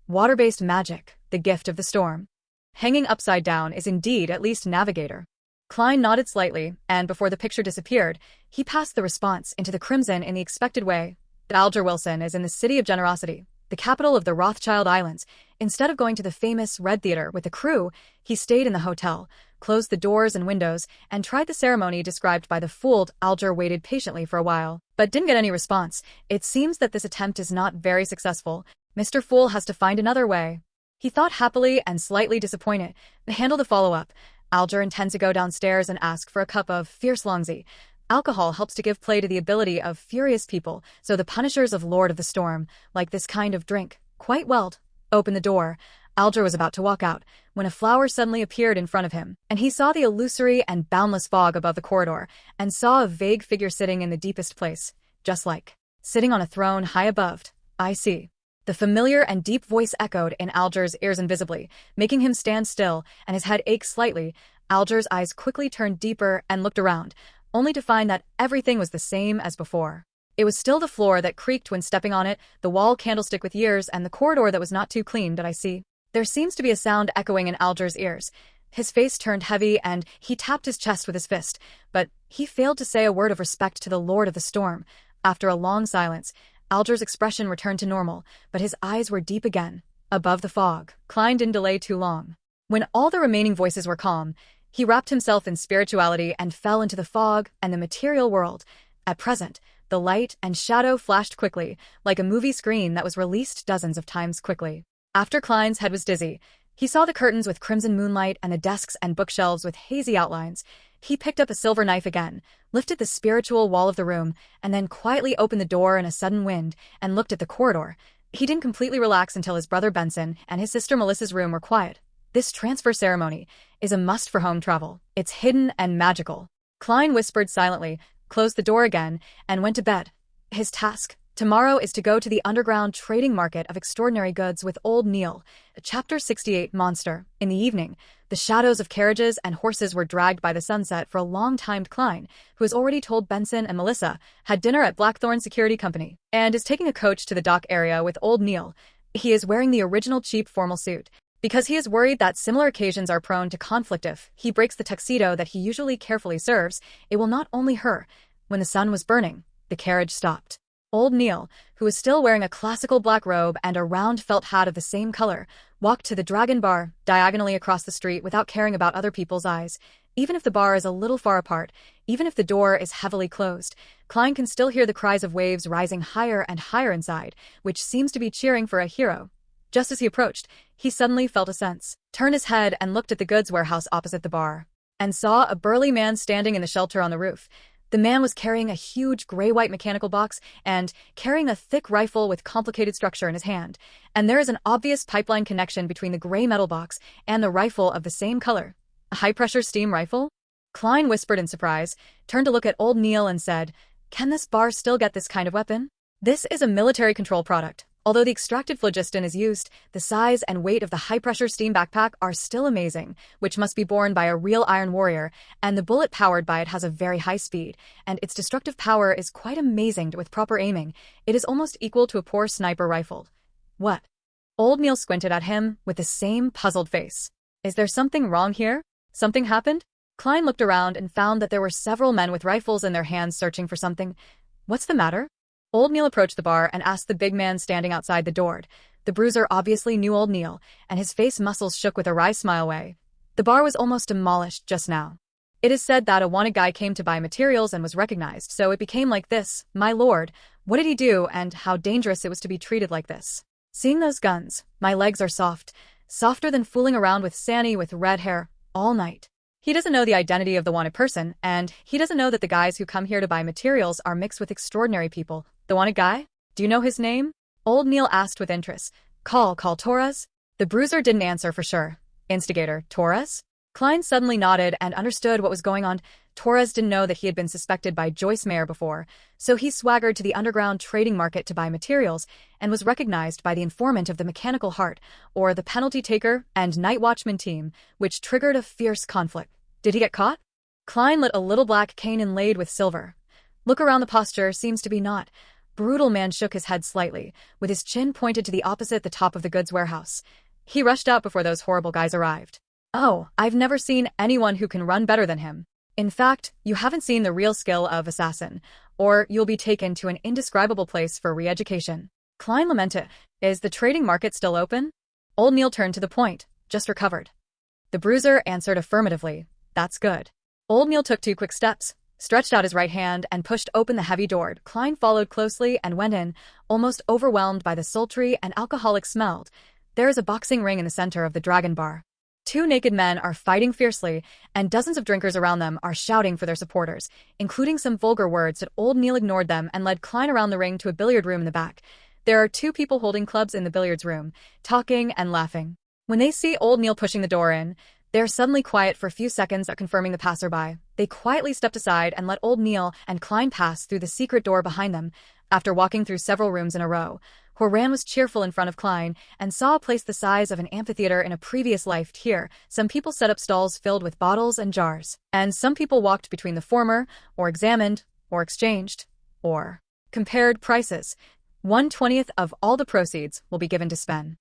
Water-based magic, the gift of the storm. Hanging upside down is indeed at least navigator. Klein nodded slightly, and before the picture disappeared, he passed the response into the crimson in the expected way. Alger Wilson is in the City of Generosity, the capital of the Rothschild Islands. Instead of going to the famous Red Theater with the crew, he stayed in the hotel, closed the doors and windows, and tried the ceremony described by the fooled. Alger waited patiently for a while, but didn't get any response. It seems that this attempt is not very successful. Mr. Fool has to find another way. He thought happily and slightly disappointed. To handle the follow-up, Alger intends to go downstairs and ask for a cup of fierce longzi. Alcohol helps to give play to the ability of furious people, so the punishers of Lord of the Storm like this kind of drink. Quite well. Open the door. Alger was about to walk out, when a flower suddenly appeared in front of him, and he saw the illusory and boundless fog above the corridor, and saw a vague figure sitting in the deepest place, just like sitting on a throne high above. I see. The familiar and deep voice echoed in Alger's ears invisibly, making him stand still, and his head ache slightly. Alger's eyes quickly turned deeper and looked around, only to find that everything was the same as before. It was still the floor that creaked when stepping on it, the wall candlestick with years, and the corridor that was not too clean. Did I see? There seems to be a sound echoing in Alger's ears. His face turned heavy, and he tapped his chest with his fist, but he failed to say a word of respect to the Lord of the Storm. After a long silence, Alger's expression returned to normal, but his eyes were deep again. Above the fog, Klein didn't delay too long. When all the remaining voices were calm, he wrapped himself in spirituality and fell into the fog and the material world. At present, the light and shadow flashed quickly, like a movie screen that was released dozens of times quickly. After Klein's head was dizzy, he saw the curtains with crimson moonlight and the desks and bookshelves with hazy outlines. He picked up a silver knife again, lifted the spiritual wall of the room, and then quietly opened the door in a sudden wind and looked at the corridor. He didn't completely relax until his brother Benson and his sister Melissa's room were quiet. This transfer ceremony is a must for home travel. It's hidden and magical. Klein whispered silently, closed the door again, and went to bed. His task tomorrow is to go to the underground trading market of extraordinary goods with old Neil. Chapter 68 Monster. In the evening, the shadows of carriages and horses were dragged by the sunset for a long time. Klein, who has already told Benson and Melissa, had dinner at Blackthorn Security Company, and is taking a coach to the dock area with old Neil. He is wearing the original cheap formal suit, because he is worried that similar occasions are prone to conflict. If he breaks the tuxedo that he usually carefully serves, it will not only hurt. When the sun was burning, the carriage stopped. Old Neil, who was still wearing a classical black robe and a round felt hat of the same color, walked to the Dragon Bar, diagonally across the street without caring about other people's eyes. Even if the bar is a little far apart, even if the door is heavily closed, Klein can still hear the cries of waves rising higher and higher inside, which seems to be cheering for a hero. Just as he approached, he suddenly felt a sense, turned his head and looked at the goods warehouse opposite the bar, and saw a burly man standing in the shelter on the roof. The man was carrying a huge gray-white mechanical box and carrying a thick rifle with complicated structure in his hand, and there is an obvious pipeline connection between the gray metal box and the rifle of the same color. A high-pressure steam rifle? Klein whispered in surprise, turned to look at old Neil and said, "Can this bar still get this kind of weapon?" This is a military control product. Although the extracted phlogiston is used, the size and weight of the high-pressure steam backpack are still amazing, which must be borne by a real iron warrior, and the bullet powered by it has a very high speed, and its destructive power is quite amazing with proper aiming. It is almost equal to a poor sniper rifle. What? Old Neil squinted at him with the same puzzled face. Is there something wrong here? Something happened? Klein looked around and found that there were several men with rifles in their hands searching for something. What's the matter? Old Neil approached the bar and asked the big man standing outside the door. The bruiser obviously knew old Neil, and his face muscles shook with a wry smile way. The bar was almost demolished just now. It is said that a wanted guy came to buy materials and was recognized, so it became like this. My lord, what did he do, and how dangerous it was to be treated like this? Seeing those guns, my legs are soft, softer than fooling around with Sanny with red hair. all night. He doesn't know the identity of the wanted person, and he doesn't know that the guys who come here to buy materials are mixed with extraordinary people. The wanted guy? Do you know his name? Old Neil asked with interest. Call Torres? The bruiser didn't answer for sure. Instigator, Torres? Klein suddenly nodded and understood what was going on. Torres didn't know that he had been suspected by Joyce Mayer before, so he swaggered to the underground trading market to buy materials and was recognized by the informant of the Mechanical Heart, or the Penalty Taker and Night Watchman team, which triggered a fierce conflict. Did he get caught? Klein lit a little black cane inlaid with silver. Look around, the posture seems to be not. Brutal man shook his head slightly, with his chin pointed to the opposite the top of the goods warehouse. He rushed out before those horrible guys arrived. Oh, I've never seen anyone who can run better than him. In fact, you haven't seen the real skill of assassin, or you'll be taken to an indescribable place for re-education. Klein lamented. Is the trading market still open? Old Neil turned to the point. Just recovered. The bruiser answered affirmatively. That's good. Old Neil took 2 quick steps, stretched out his right hand and pushed open the heavy door. Klein followed closely and went in, almost overwhelmed by the sultry and alcoholic smell. There is a boxing ring in the center of the Dragon Bar. 2 naked men are fighting fiercely, and dozens of drinkers around them are shouting for their supporters, including some vulgar words that Old Neil ignored them and led Klein around the ring to a billiard room in the back. There are 2 people holding clubs in the billiards room, talking and laughing. When they see Old Neil pushing the door in, they are suddenly quiet for a few seconds, confirming the passerby. They quietly stepped aside and let Old Neil and Klein pass through the secret door behind them. After walking through several rooms in a row, Horan was cheerful in front of Klein and saw a place the size of an amphitheater in a previous life. Here, some people set up stalls filled with bottles and jars, and some people walked between the former, or examined, or exchanged, or compared prices. 1/20th of all the proceeds will be given to Sven.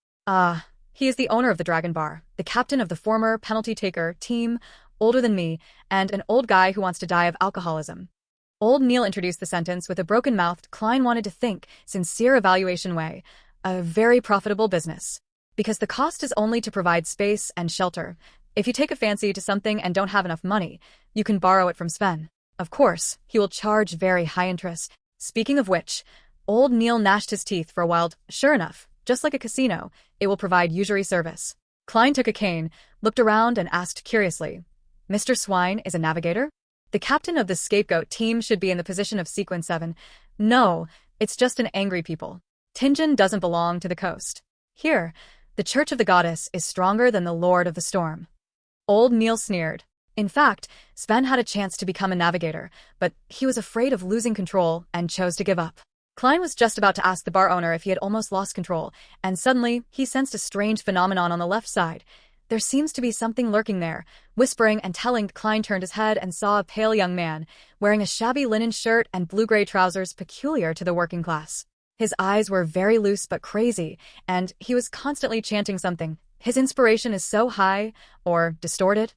He is the owner of the Dragon Bar, the captain of the former Penalty Taker team, older than me, and an old guy who wants to die of alcoholism. Old Neil introduced the sentence with a broken-mouthed, Klein wanted to think, sincere evaluation way. A very profitable business. Because the cost is only to provide space and shelter. If you take a fancy to something and don't have enough money, you can borrow it from Sven. Of course, he will charge very high interest. Speaking of which, Old Neil gnashed his teeth for a while. Sure enough, just like a casino, it will provide usury service. Klein took a cane, looked around and asked curiously, Mr. Swine is a navigator? The captain of the scapegoat team should be in the position of Sequence 7. No, it's just an angry people. Tingen doesn't belong to the coast. Here, the Church of the Goddess is stronger than the Lord of the Storm. Old Neil sneered. In fact, Sven had a chance to become a navigator, but he was afraid of losing control and chose to give up. Klein was just about to ask the bar owner if he had almost lost control, and suddenly he sensed a strange phenomenon on the left side. There seems to be something lurking there. Whispering and telling, Klein turned his head and saw a pale young man, wearing a shabby linen shirt and blue-gray trousers peculiar to the working class. His eyes were very loose but crazy, and he was constantly chanting something. His inspiration is so high, or distorted.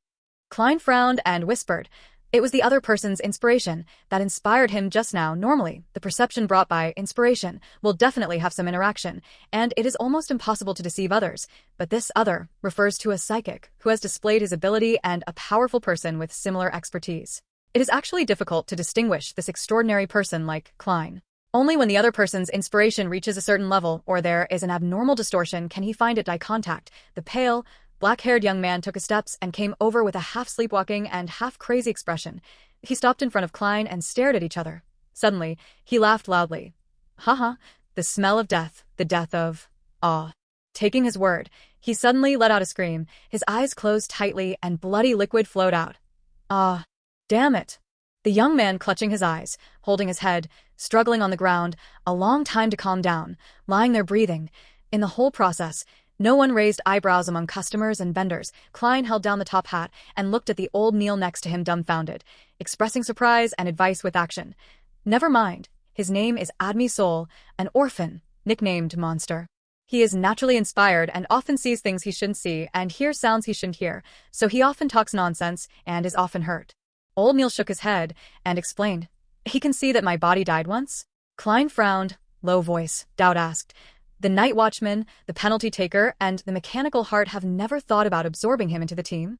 Klein frowned and whispered. It was the other person's inspiration that inspired him just now. Normally, the perception brought by inspiration will definitely have some interaction, and it is almost impossible to deceive others. But this other refers to a psychic who has displayed his ability and a powerful person with similar expertise. It is actually difficult to distinguish this extraordinary person like Klein. Only when the other person's inspiration reaches a certain level or there is an abnormal distortion can he find it. Eye contact. The pale, black-haired young man took a steps and came over with a half-sleepwalking and half-crazy expression. He stopped in front of Klein and stared at each other. Suddenly, he laughed loudly. Ha, the smell of death, the death of awe. Taking his word, he suddenly let out a scream. His eyes closed tightly and bloody liquid flowed out. Damn it. The young man clutching his eyes, holding his head, struggling on the ground, a long time to calm down, lying there breathing. In the whole process, no one raised eyebrows among customers and vendors. Klein held down the top hat and looked at the Old Neil next to him dumbfounded, expressing surprise and advice with action. Never mind. His name is Admi Sol, an orphan, nicknamed Monster. He is naturally inspired and often sees things he shouldn't see and hears sounds he shouldn't hear, so he often talks nonsense and is often hurt. Old Neil shook his head and explained. He can see that my body died once? Klein frowned, low voice. Doubt asked. The Night Watchman, the Penalty Taker, and the Mechanical Heart have never thought about absorbing him into the team?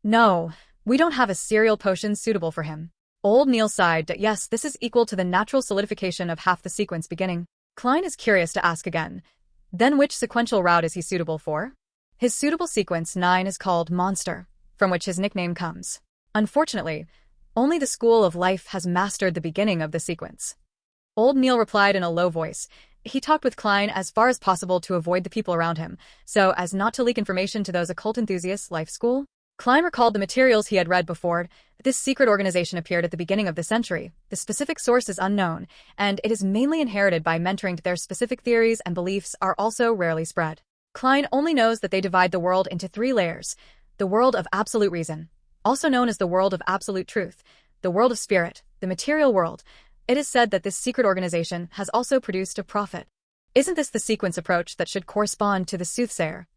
No, we don't have a cereal potion suitable for him. Old Neil sighed. Yes, this is equal to the natural solidification of half the sequence beginning. Klein is curious to ask again. Then which sequential route is he suitable for? His suitable sequence 9 is called Monster. from which his nickname comes. Unfortunately, only the School of Life has mastered the beginning of the sequence. Old Neil replied in a low voice. He talked with Klein as far as possible to avoid the people around him, so as not to leak information to those occult enthusiasts. Life School? Klein recalled the materials he had read before. This secret organization appeared at the beginning of the century. The specific source is unknown, and it is mainly inherited by mentoring. Their specific theories and beliefs are also rarely spread. Klein only knows that they divide the world into 3 layers. The world of absolute reason, also known as the world of absolute truth, the world of spirit, the material world. It is said that this secret organization has also produced a prophet. Isn't this the sequence approach that should correspond to the soothsayer?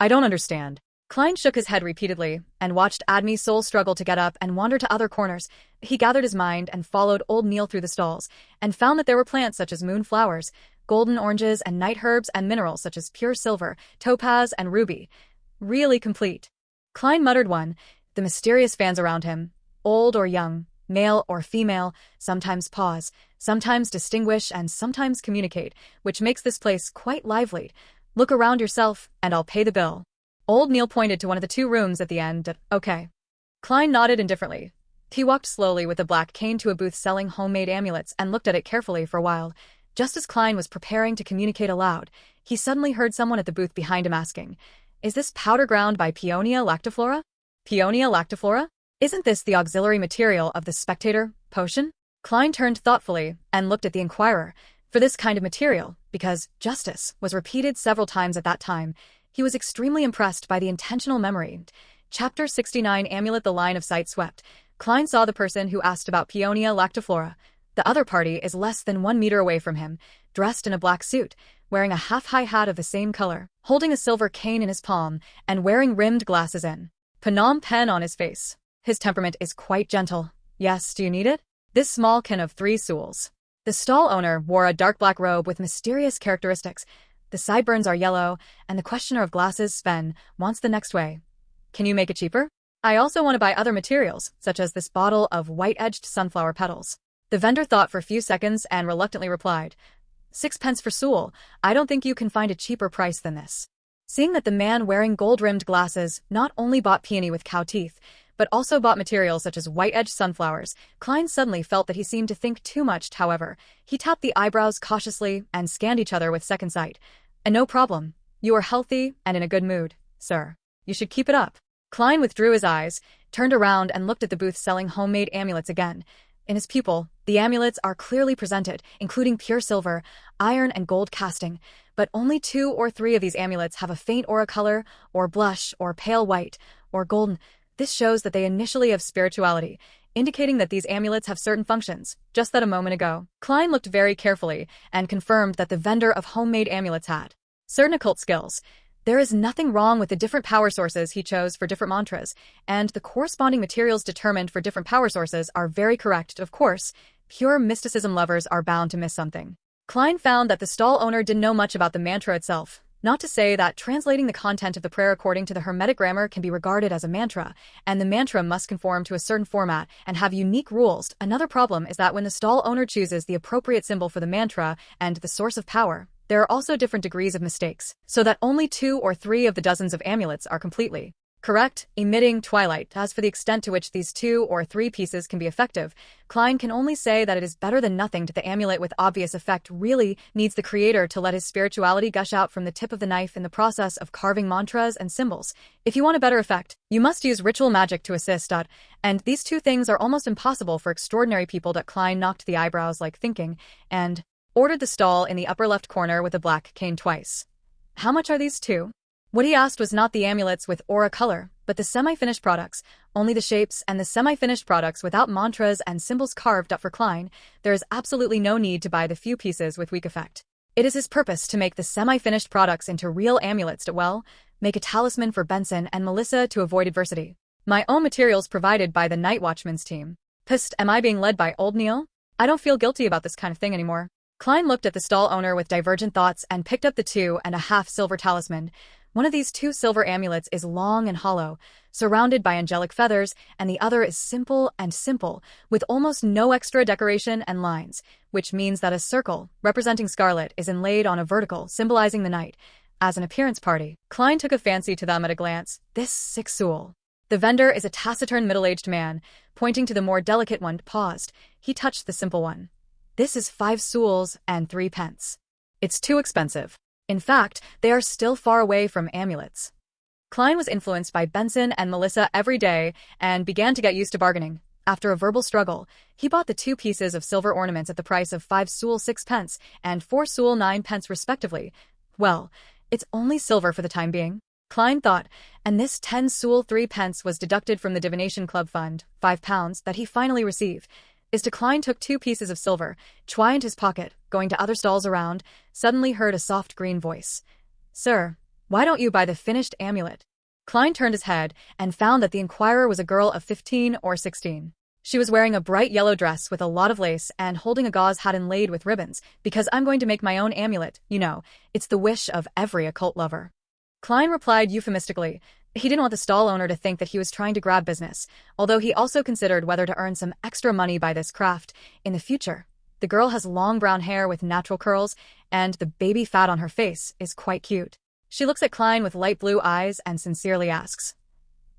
I don't understand. Klein shook his head repeatedly and watched Admi's soul struggle to get up and wander to other corners. He gathered his mind and followed Old Neil through the stalls, and found that there were plants such as moonflowers, golden oranges, and night herbs, and minerals such as pure silver, topaz, and ruby. Really complete. Klein muttered one. The mysterious fans around him, old or young, male or female, sometimes pause, sometimes distinguish, and sometimes communicate, which makes this place quite lively. Look around yourself, and I'll pay the bill. Old Neil pointed to one of the 2 rooms at the end. Okay. Klein nodded indifferently. He walked slowly with a black cane to a booth selling homemade amulets and looked at it carefully for a while. Just as Klein was preparing to communicate aloud, he suddenly heard someone at the booth behind him asking, "Is this powder ground by Paeonia lactiflora? Paeonia lactiflora? Isn't this the auxiliary material of the Spectator potion?" Klein turned thoughtfully and looked at the inquirer. For this kind of material, because justice was repeated several times at that time, he was extremely impressed by the intentional memory. Chapter 69 Amulet. The line of sight swept. Klein saw the person who asked about Paeonia lactiflora. The other party is less than 1 meter away from him, dressed in a black suit, wearing a half-high hat of the same color, holding a silver cane in his palm, and wearing rimmed glasses in Phnom Penh on his face. His temperament is quite gentle. Yes, do you need it? This small can of 3 souls. The stall owner wore a dark black robe with mysterious characteristics. The sideburns are yellow, and the questioner of glasses, Sven, wants the next way. Can you make it cheaper? I also want to buy other materials, such as this bottle of white-edged sunflower petals. The vendor thought for a few seconds and reluctantly replied, 6 pence for Soul. I don't think you can find a cheaper price than this. Seeing that the man wearing gold-rimmed glasses not only bought peony with cow teeth, but also bought materials such as white-edged sunflowers, Klein suddenly felt that he seemed to think too much. However, he tapped the eyebrows cautiously and scanned each other with second sight. And no problem. You are healthy and in a good mood, sir. You should keep it up. Klein withdrew his eyes, turned around and looked at the booth selling homemade amulets again. In his pupil, the amulets are clearly presented, including pure silver, iron, and gold casting, but only 2 or 3 of these amulets have a faint aura color, or blush, or pale white, or golden. This shows that they initially have spirituality, indicating that these amulets have certain functions. Just that a moment ago, Klein looked very carefully and confirmed that the vendor of homemade amulets had certain occult skills. There is nothing wrong with the different power sources he chose for different mantras, and the corresponding materials determined for different power sources are very correct. Of course, pure mysticism lovers are bound to miss something. Klein found that the stall owner didn't know much about the mantra itself. Not to say that translating the content of the prayer according to the Hermetic grammar can be regarded as a mantra, and the mantra must conform to a certain format and have unique rules. Another problem is that when the stall owner chooses the appropriate symbol for the mantra and the source of power, there are also different degrees of mistakes, so that only 2 or 3 of the dozens of amulets are completely correct, emitting twilight. As for the extent to which these 2 or 3 pieces can be effective, Klein can only say that it is better than nothing. The amulet with obvious effect really needs the creator to let his spirituality gush out from the tip of the knife in the process of carving mantras and symbols. If you want a better effect, you must use ritual magic to assist. And these 2 things are almost impossible for extraordinary people. Klein knocked the eyebrows like thinking, and ordered the stall in the upper left corner with a black cane twice. How much are these 2? What he asked was not the amulets with aura color, but the semi-finished products, only the shapes and the semi-finished products without mantras and symbols carved up. For Klein, there is absolutely no need to buy the few pieces with weak effect. It is his purpose to make the semi-finished products into real amulets to, well, make a talisman for Benson and Melissa to avoid adversity. My own materials provided by the Night Watchman's team. Psst, am I being led by Old Neil? I don't feel guilty about this kind of thing anymore. Klein looked at the stall owner with divergent thoughts and picked up the 2.5 silver talisman. One of these 2 silver amulets is long and hollow, surrounded by angelic feathers, and the other is simple, with almost no extra decoration and lines, which means that a circle, representing scarlet, is inlaid on a vertical, symbolizing the night. As an appearance party, Klein took a fancy to them at a glance. This 6 Soul. The vendor is a taciturn middle-aged man. Pointing to the more delicate one, paused. He touched the simple one. This is 5 souls and 3 pence. It's too expensive. In fact, they are still far away from amulets. Klein was influenced by Benson and Melissa every day and began to get used to bargaining. After a verbal struggle, he bought the 2 pieces of silver ornaments at the price of 5 soul 6 pence and 4 soul 9 pence respectively. Well, it's only silver for the time being, Klein thought, and this 10 soul 3 pence was deducted from the Divination Club fund, £5, that he finally received. Klein took 2 pieces of silver, twined his pocket, going to other stalls around, suddenly heard a soft green voice. Sir, why don't you buy the finished amulet? Klein turned his head and found that the inquirer was a girl of 15 or 16. She was wearing a bright yellow dress with a lot of lace and holding a gauze hat inlaid with ribbons. Because I'm going to make my own amulet, you know, it's the wish of every occult lover. Klein replied euphemistically. He didn't want the stall owner to think that he was trying to grab business, although he also considered whether to earn some extra money by this craft in the future. The girl has long brown hair with natural curls, and the baby fat on her face is quite cute. She looks at Klein with light blue eyes and sincerely asks,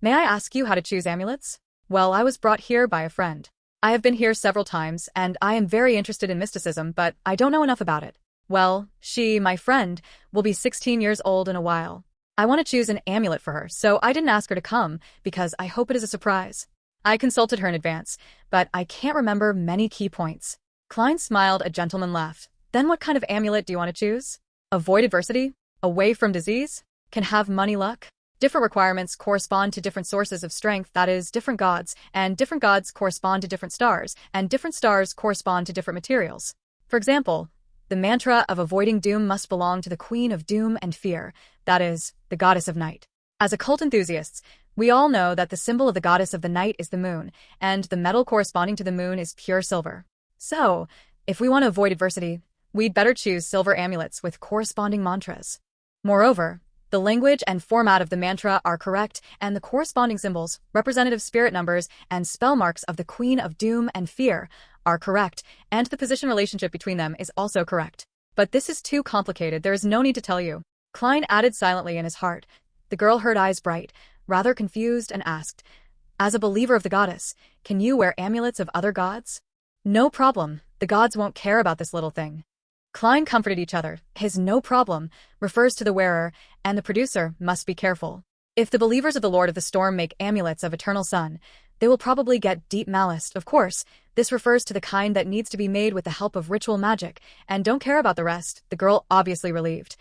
"May I ask you how to choose amulets?" "Well, I was brought here by a friend. I have been here several times, and I am very interested in mysticism, but I don't know enough about it. Well, she, my friend, will be 16 years old in a while. I want to choose an amulet for her, so I didn't ask her to come, because I hope it is a surprise. I consulted her in advance, but I can't remember many key points." Klein smiled a gentleman laugh. "Then what kind of amulet do you want to choose? Avoid adversity? Away from disease? Can have money luck? Different requirements correspond to different sources of strength, that is, different gods, and different gods correspond to different stars, and different stars correspond to different materials. For example, the mantra of avoiding doom must belong to the Queen of Doom and Fear, that is, the goddess of night. As occult enthusiasts, we all know that the symbol of the goddess of the night is the moon, and the metal corresponding to the moon is pure silver. So, if we want to avoid adversity, we'd better choose silver amulets with corresponding mantras. Moreover, the language and format of the mantra are correct, and the corresponding symbols, representative spirit numbers, and spell marks of the Queen of Doom and Fear are correct, and the position relationship between them is also correct. But this is too complicated, there is no need to tell you. Klein added silently in his heart. The girl heard eyes bright, rather confused, and asked, "As a believer of the goddess, can you wear amulets of other gods?" "No problem, the gods won't care about this little thing." Klein comforted each other. His "no problem" refers to the wearer, and the producer must be careful. If the believers of the Lord of the Storm make amulets of eternal sun, they will probably get deep malice. Of course, this refers to the kind that needs to be made with the help of ritual magic, and don't care about the rest. The girl obviously relieved.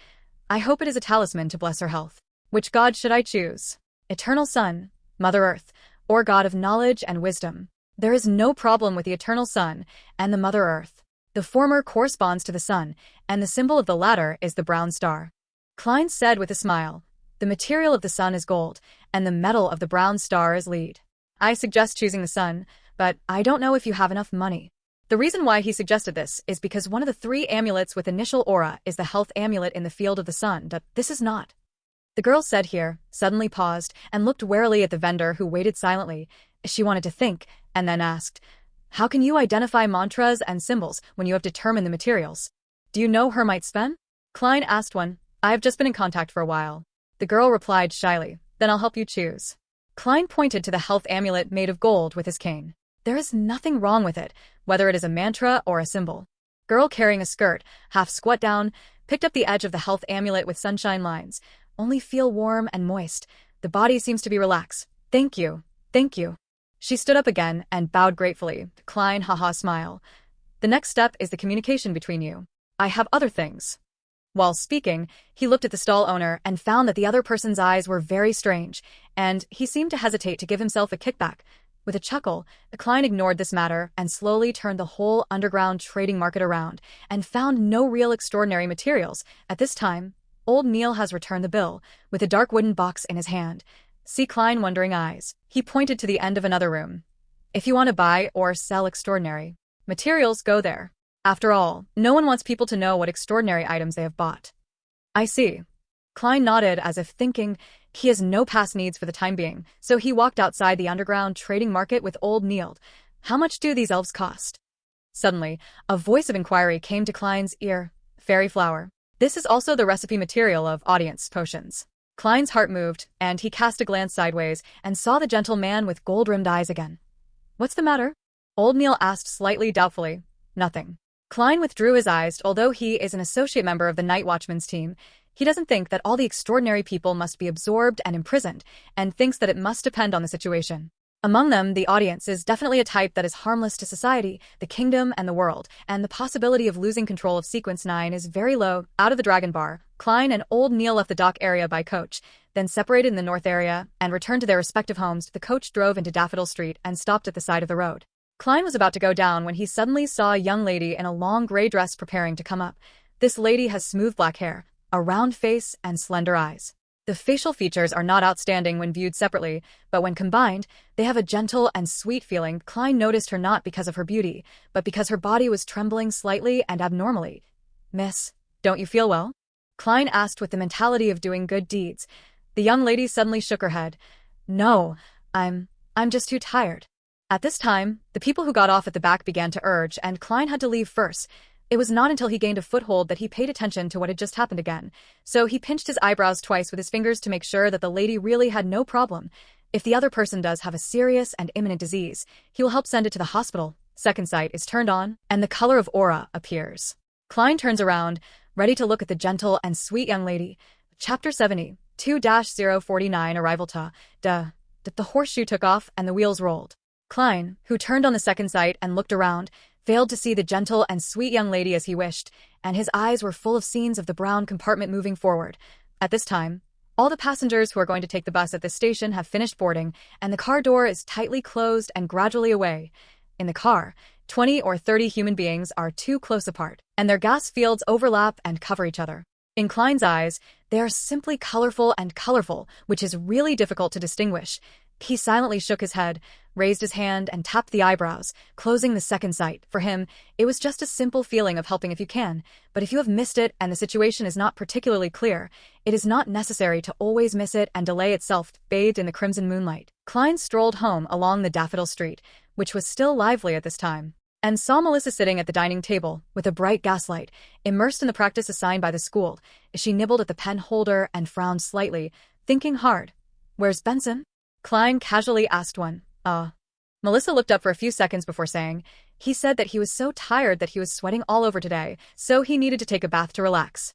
"I hope it is a talisman to bless her health. Which god should I choose? Eternal Sun, Mother Earth, or God of knowledge and wisdom?" "There is no problem with the Eternal Sun and the Mother Earth. The former corresponds to the sun, and the symbol of the latter is the brown star." Klein said with a smile. "The material of the sun is gold, and the metal of the brown star is lead. I suggest choosing the sun, but I don't know if you have enough money." The reason why he suggested this is because one of the 3 amulets with initial aura is the health amulet in the field of the sun. This is not. The girl said here, suddenly paused, and looked warily at the vendor who waited silently. She wanted to think, and then asked, "How can you identify mantras and symbols when you have determined the materials? Do you know Hermite Sven?" Klein asked one. "I have just been in contact for a while." The girl replied shyly, "Then I'll help you choose." Klein pointed to the health amulet made of gold with his cane. There is nothing wrong with it, whether it is a mantra or a symbol. Girl carrying a skirt, half squat down, picked up the edge of the health amulet with sunshine lines. "Only feel warm and moist. The body seems to be relaxed. Thank you. Thank you." She stood up again and bowed gratefully. Klein haha smile. "The next step is the communication between you. I have other things." While speaking, he looked at the stall owner and found that the other person's eyes were very strange, and he seemed to hesitate to give himself a kickback. With a chuckle, Klein ignored this matter and slowly turned the whole underground trading market around and found no real extraordinary materials. At this time, old Neil has returned the bill, with a dark wooden box in his hand. See Klein wondering eyes. He pointed to the end of another room. "If you want to buy or sell extraordinary materials, go there. After all, no one wants people to know what extraordinary items they have bought." "I see." Klein nodded as if thinking, he has no past needs for the time being, so he walked outside the underground trading market with old Neil. "How much do these elves cost?" Suddenly, a voice of inquiry came to Klein's ear. "Fairy flower. This is also the recipe material of audience potions." Klein's heart moved, and he cast a glance sideways and saw the gentle man with gold-rimmed eyes again. "What's the matter?" Old Neil asked slightly doubtfully. "Nothing." Klein withdrew his eyes. Although he is an associate member of the Night Watchman's team, he doesn't think that all the extraordinary people must be absorbed and imprisoned, and thinks that it must depend on the situation. Among them, the audience is definitely a type that is harmless to society, the kingdom, and the world, and the possibility of losing control of Sequence 9 is very low. Out of the Dragon Bar, Klein and Old Neil left the dock area by coach, then separated in the north area, and returned to their respective homes. The coach drove into Daffodil Street and stopped at the side of the road. Klein was about to go down when he suddenly saw a young lady in a long gray dress preparing to come up. This lady has smooth black hair, a round face, and slender eyes. The facial features are not outstanding when viewed separately, but when combined, they have a gentle and sweet feeling. Klein noticed her not because of her beauty, but because her body was trembling slightly and abnormally. "Miss, don't you feel well?" Klein asked with the mentality of doing good deeds. The young lady suddenly shook her head. "No, I'm just too tired." At this time, the people who got off at the back began to urge, and Klein had to leave first. It was not until he gained a foothold that he paid attention to what had just happened again. So he pinched his eyebrows twice with his fingers to make sure that the lady really had no problem. If the other person does have a serious and imminent disease, he will help send it to the hospital. Second sight is turned on, and the color of aura appears. Klein turns around, ready to look at the gentle and sweet young lady. Chapter 70, 2-049 Arrival to, the horseshoe took off and the wheels rolled. Klein, who turned on the second sight and looked around, failed to see the gentle and sweet young lady as he wished, and his eyes were full of scenes of the brown compartment moving forward. At this time, all the passengers who are going to take the bus at this station have finished boarding, and the car door is tightly closed and gradually away. In the car, 20 or 30 human beings are too close apart, and their gas fields overlap and cover each other. In Klein's eyes, they are simply colorful, which is really difficult to distinguish. He silently shook his head, raised his hand, and tapped the eyebrows, closing the second sight. For him, it was just a simple feeling of helping if you can, but if you have missed it and the situation is not particularly clear, it is not necessary to always miss it and delay itself, bathed in the crimson moonlight. Klein strolled home along the Daffodil Street, which was still lively at this time, and saw Melissa sitting at the dining table with a bright gaslight, immersed in the practice assigned by the school. She nibbled at the pen holder and frowned slightly, thinking hard. "Where's Benson?" Klein casually asked one. Melissa looked up for a few seconds before saying, "He said that he was so tired that he was sweating all over today, so he needed to take a bath to relax."